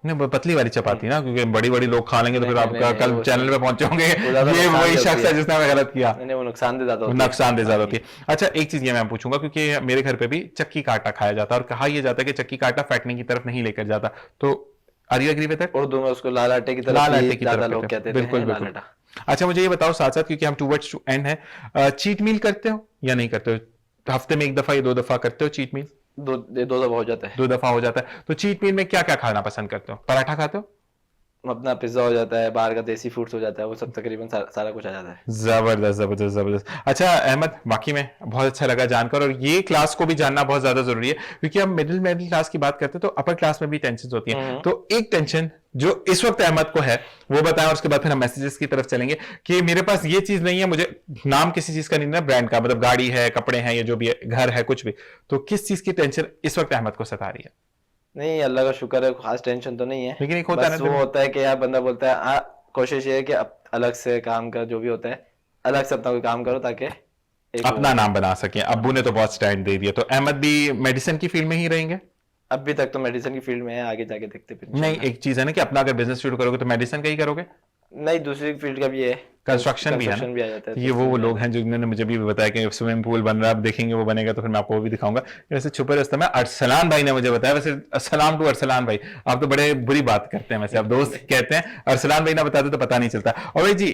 नहीं, वो पतली वाली चपाती ना, क्योंकि बड़ी बड़ी लोग खा लेंगे तो फिर आपका कल चैनल पे पहुंचे होंगे ये वही शख्स है जिसने हमें गलत किया। नहीं, वो नुकसानदेह ज्यादा होती है। अच्छा, एक चीज ये मैं पूछूंगा, क्योंकि मेरे घर पे भी चक्की का आटा खाया जाता है और कहा यह जाता है कि चक्की का आटा फैटनिंग की तरफ नहीं लेकर जाता, तो are you agree with that? Urdu में उसको लाल आटे की तरफ लोग कहते हैं। बिल्कुल बिल्कुल। अच्छा, मुझे ये बताओ साथ साथ, क्योंकि हम टूवर्ड्स टू एंड है, चीट मील करते हो या नहीं करते हो? हफ्ते में 1 दफा या 2 दफा करते हो चीट मील? 2 दफा हो जाता है। 2 दफा हो जाता है। तो चीट मील में क्या क्या खाना पसंद करते हो? पराठा खाते हो? अपना पिज्जा हो जाता है, बाहर का देसी फूड्स हो जाता है, वो सब तकरीबन सारा कुछ आ जाता है। जबरदस्त जबरदस्त जबरदस्त। अच्छा अहमद, वाकई में बहुत अच्छा लगा जानकर, और ये क्लास को भी जानना बहुत ज्यादा जरूरी है, क्योंकि हम मिडिल क्लास की बात करते हैं तो अपर क्लास में भी टेंशन होती है। तो एक टेंशन जो इस वक्त अहमद को है वो बताएं, और उसके बाद फिर हम मैसेजेस की तरफ चलेंगे कि मेरे पास ये चीज नहीं है, मुझे नाम किसी चीज का नहीं है, ब्रांड का, मतलब गाड़ी है, कपड़े हैं, या जो भी है, घर है, कुछ भी, तो किस चीज की टेंशन इस वक्त अहमद को सता रही है? नहीं, अल्लाह का शुक्र है, खास टेंशन तो नहीं है, लेकिन एक होता है वो होता है कि यार बंदा बोलता है कोशिश ये है कि अलग से काम का जो भी होता है, अलग से अपना कोई काम करो ताकि अपना नाम बना सके। अब्बू ने तो बहुत स्टैंड दे दिया, तो अहमद भी मेडिसिन की फील्ड में ही रहेंगे? अभी तक तो मेडिसिन की फील्ड में है, आगे जाके देखते फिर। नहीं, एक चीज है ना कि अपना अगर बिजनेस शुरू करोगे तो मेडिसिन का ही करोगे? नहीं, दूसरी फील्ड का भी है, कंस्ट्रक्शन भी है ना? भी आ जाता है। ये वो लोग हैं जिन्होंने मुझे भी बताया कि स्विमिंग पूल बन रहा है, आप देखेंगे वो बनेगा तो फिर मैं आपको वो भी दिखाऊंगा। वैसे छुपे रास्ते में अरसलान भाई ने मुझे बताया, वैसे अस्सलाम टू अरसलान भाई, आप तो बड़े बुरी बात करते हैं, वैसे आप दोस्त कहते हैं, अरसलान भाई ना बताते तो पता नहीं चलता। और भाई जी,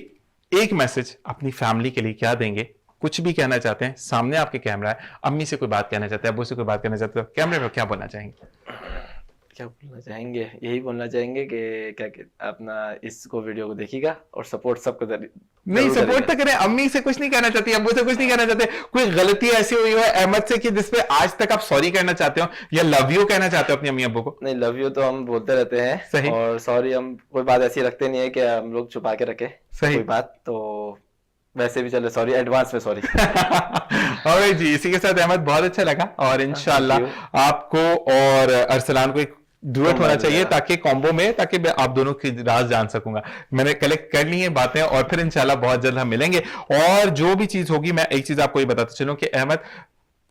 एक मैसेज अपनी फैमिली के लिए क्या देंगे? कुछ भी कहना चाहते हैं, सामने आपके कैमरा है, अम्मी से कोई बात कहना चाहते हैं, अब्बू से कोई बात कहना चाहते हैं, कैमरे पर क्या बोलना चाहेंगे? क्या बोलना चाहेंगे, यही बोलना चाहेंगे कि क्या अपना इसको वीडियो को देखिएगा और सपोर्ट सबको नहीं सपोर्ट तो करें। अम्मी से कुछ नहीं कहना चाहती, अब्बू से कुछ नहीं कहना चाहते, कोई गलती ऐसी हुई हो अहमद से कि जिसपे आज तक आप सॉरी कहना चाहते हो या लव यू कहना चाहते हो अपनी अम्मी अब्बू को? नहीं, लव यू तो हम बोलते रहते हैं। सही। और सॉरी हम कोई बात ऐसी रखते नहीं है कि हम लोग छुपा के रखे सही। कोई बात, तो वैसे भी चले, सॉरी एडवांस में सॉरी। और जी इसी के साथ अहमद बहुत अच्छा लगा और इंशाल्लाह आपको और अरसलान को एक दुएट होना चाहिए ताकि कॉम्बो में, ताकि मैं आप दोनों की राज जान सकूंगा। मैंने कलेक्ट कर ली है बातें और फिर इंशाल्लाह बहुत जल्द हम मिलेंगे। और जो भी चीज होगी, मैं एक चीज आपको ये बताता चलूं कि अहमद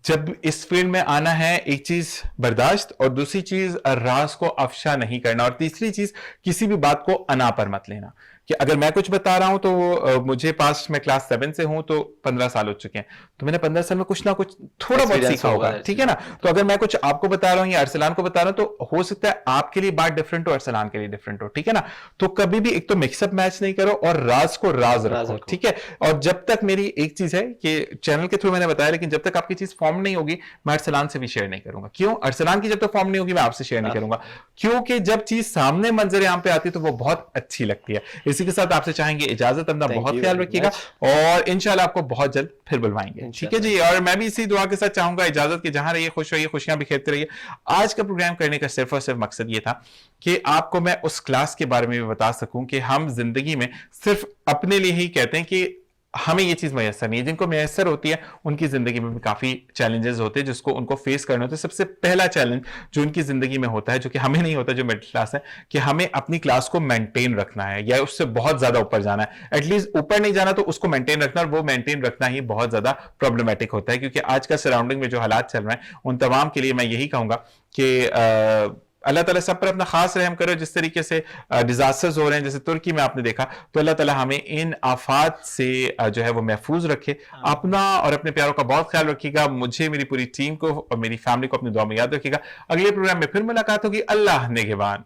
जब इस फील्ड में आना है, एक चीज बर्दाश्त, और दूसरी चीज राज को अफशा नहीं करना, और तीसरी चीज किसी भी बात को अना पर मत लेना। कि अगर मैं कुछ बता रहा हूं तो मुझे पास में क्लास 7 से हूं तो 15 साल हो चुके हैं, तो मैंने 15 साल में कुछ ना कुछ थोड़ा बहुत सीखा होगा, ठीक है ना। तो अगर मैं कुछ आपको बता रहा हूं या अरसलान को बता रहा हूं तो हो सकता है आपके लिए बात डिफरेंट हो, अरसलान के लिए डिफरेंट हो, ठीक है ना। तो कभी भी एक तो मिक्सअप मैच नहीं करो और राज को राज रखो, ठीक है। और जब तक मेरी एक चीज है कि चैनल के थ्रू मैंने बताया, लेकिन जब तक आपकी चीज फॉर्म नहीं होगी मैं अरसलान से भी शेयर नहीं करूंगा। क्यों? अरसलान की जब तक फॉर्म नहीं होगी मैं आपसे शेयर नहीं करूंगा, क्योंकि जब चीज सामने मंजर आम पे आती है तो वो बहुत अच्छी लगती है। इसी के साथ आपसे चाहेंगे इजाजत, अपना बहुत ख्याल रखिएगा और इंशाल्लाह आपको बहुत जल्द फिर बुलवाएंगे, ठीक है जी। और मैं भी इसी दुआ के साथ चाहूंगा इजाजत कि जहां रहिए खुश रहिए, खुशियां बिखेरते रहिए। आज का प्रोग्राम करने का सिर्फ और सिर्फ मकसद ये था कि आपको मैं उस क्लास के बारे में भी बता सकूं कि हम जिंदगी में सिर्फ अपने लिए ही कहते हैं कि हमें ये चीज मैसर नहीं है, जिनको मैसर होती है उनकी जिंदगी में भी काफी चैलेंजेस होते हैं जिसको उनको फेस करने होते हैं। सबसे पहला चैलेंज जो उनकी जिंदगी में होता है, जो कि हमें नहीं होता जो मिडिल क्लास है, कि हमें अपनी क्लास को मेंटेन रखना है या उससे बहुत ज्यादा ऊपर जाना है। एटलीस्ट ऊपर नहीं जाना तो उसको मेंटेन रखना, और वो मेंटेन रखना ही बहुत ज्यादा प्रॉब्लमेटिक होता है, क्योंकि आज का सराउंडिंग में जो हालात चल रहे हैं उन तमाम के लिए मैं यही कहूंगा कि अल्लाह ताला सब पर अपना खास रहम करो। जिस तरीके से डिजास्टर्स हो रहे हैं, जैसे तुर्की में आपने देखा, तो अल्लाह ताला हमें इन आफात से जो है वो महफूज रखे। अपना और अपने प्यारों का बहुत ख्याल रखिएगा। मुझे, मेरी पूरी टीम को और मेरी फैमिली को अपनी दुआ में याद रखिएगा। अगले प्रोग्राम में फिर मुलाकात होगी। अल्लाह निगहबान।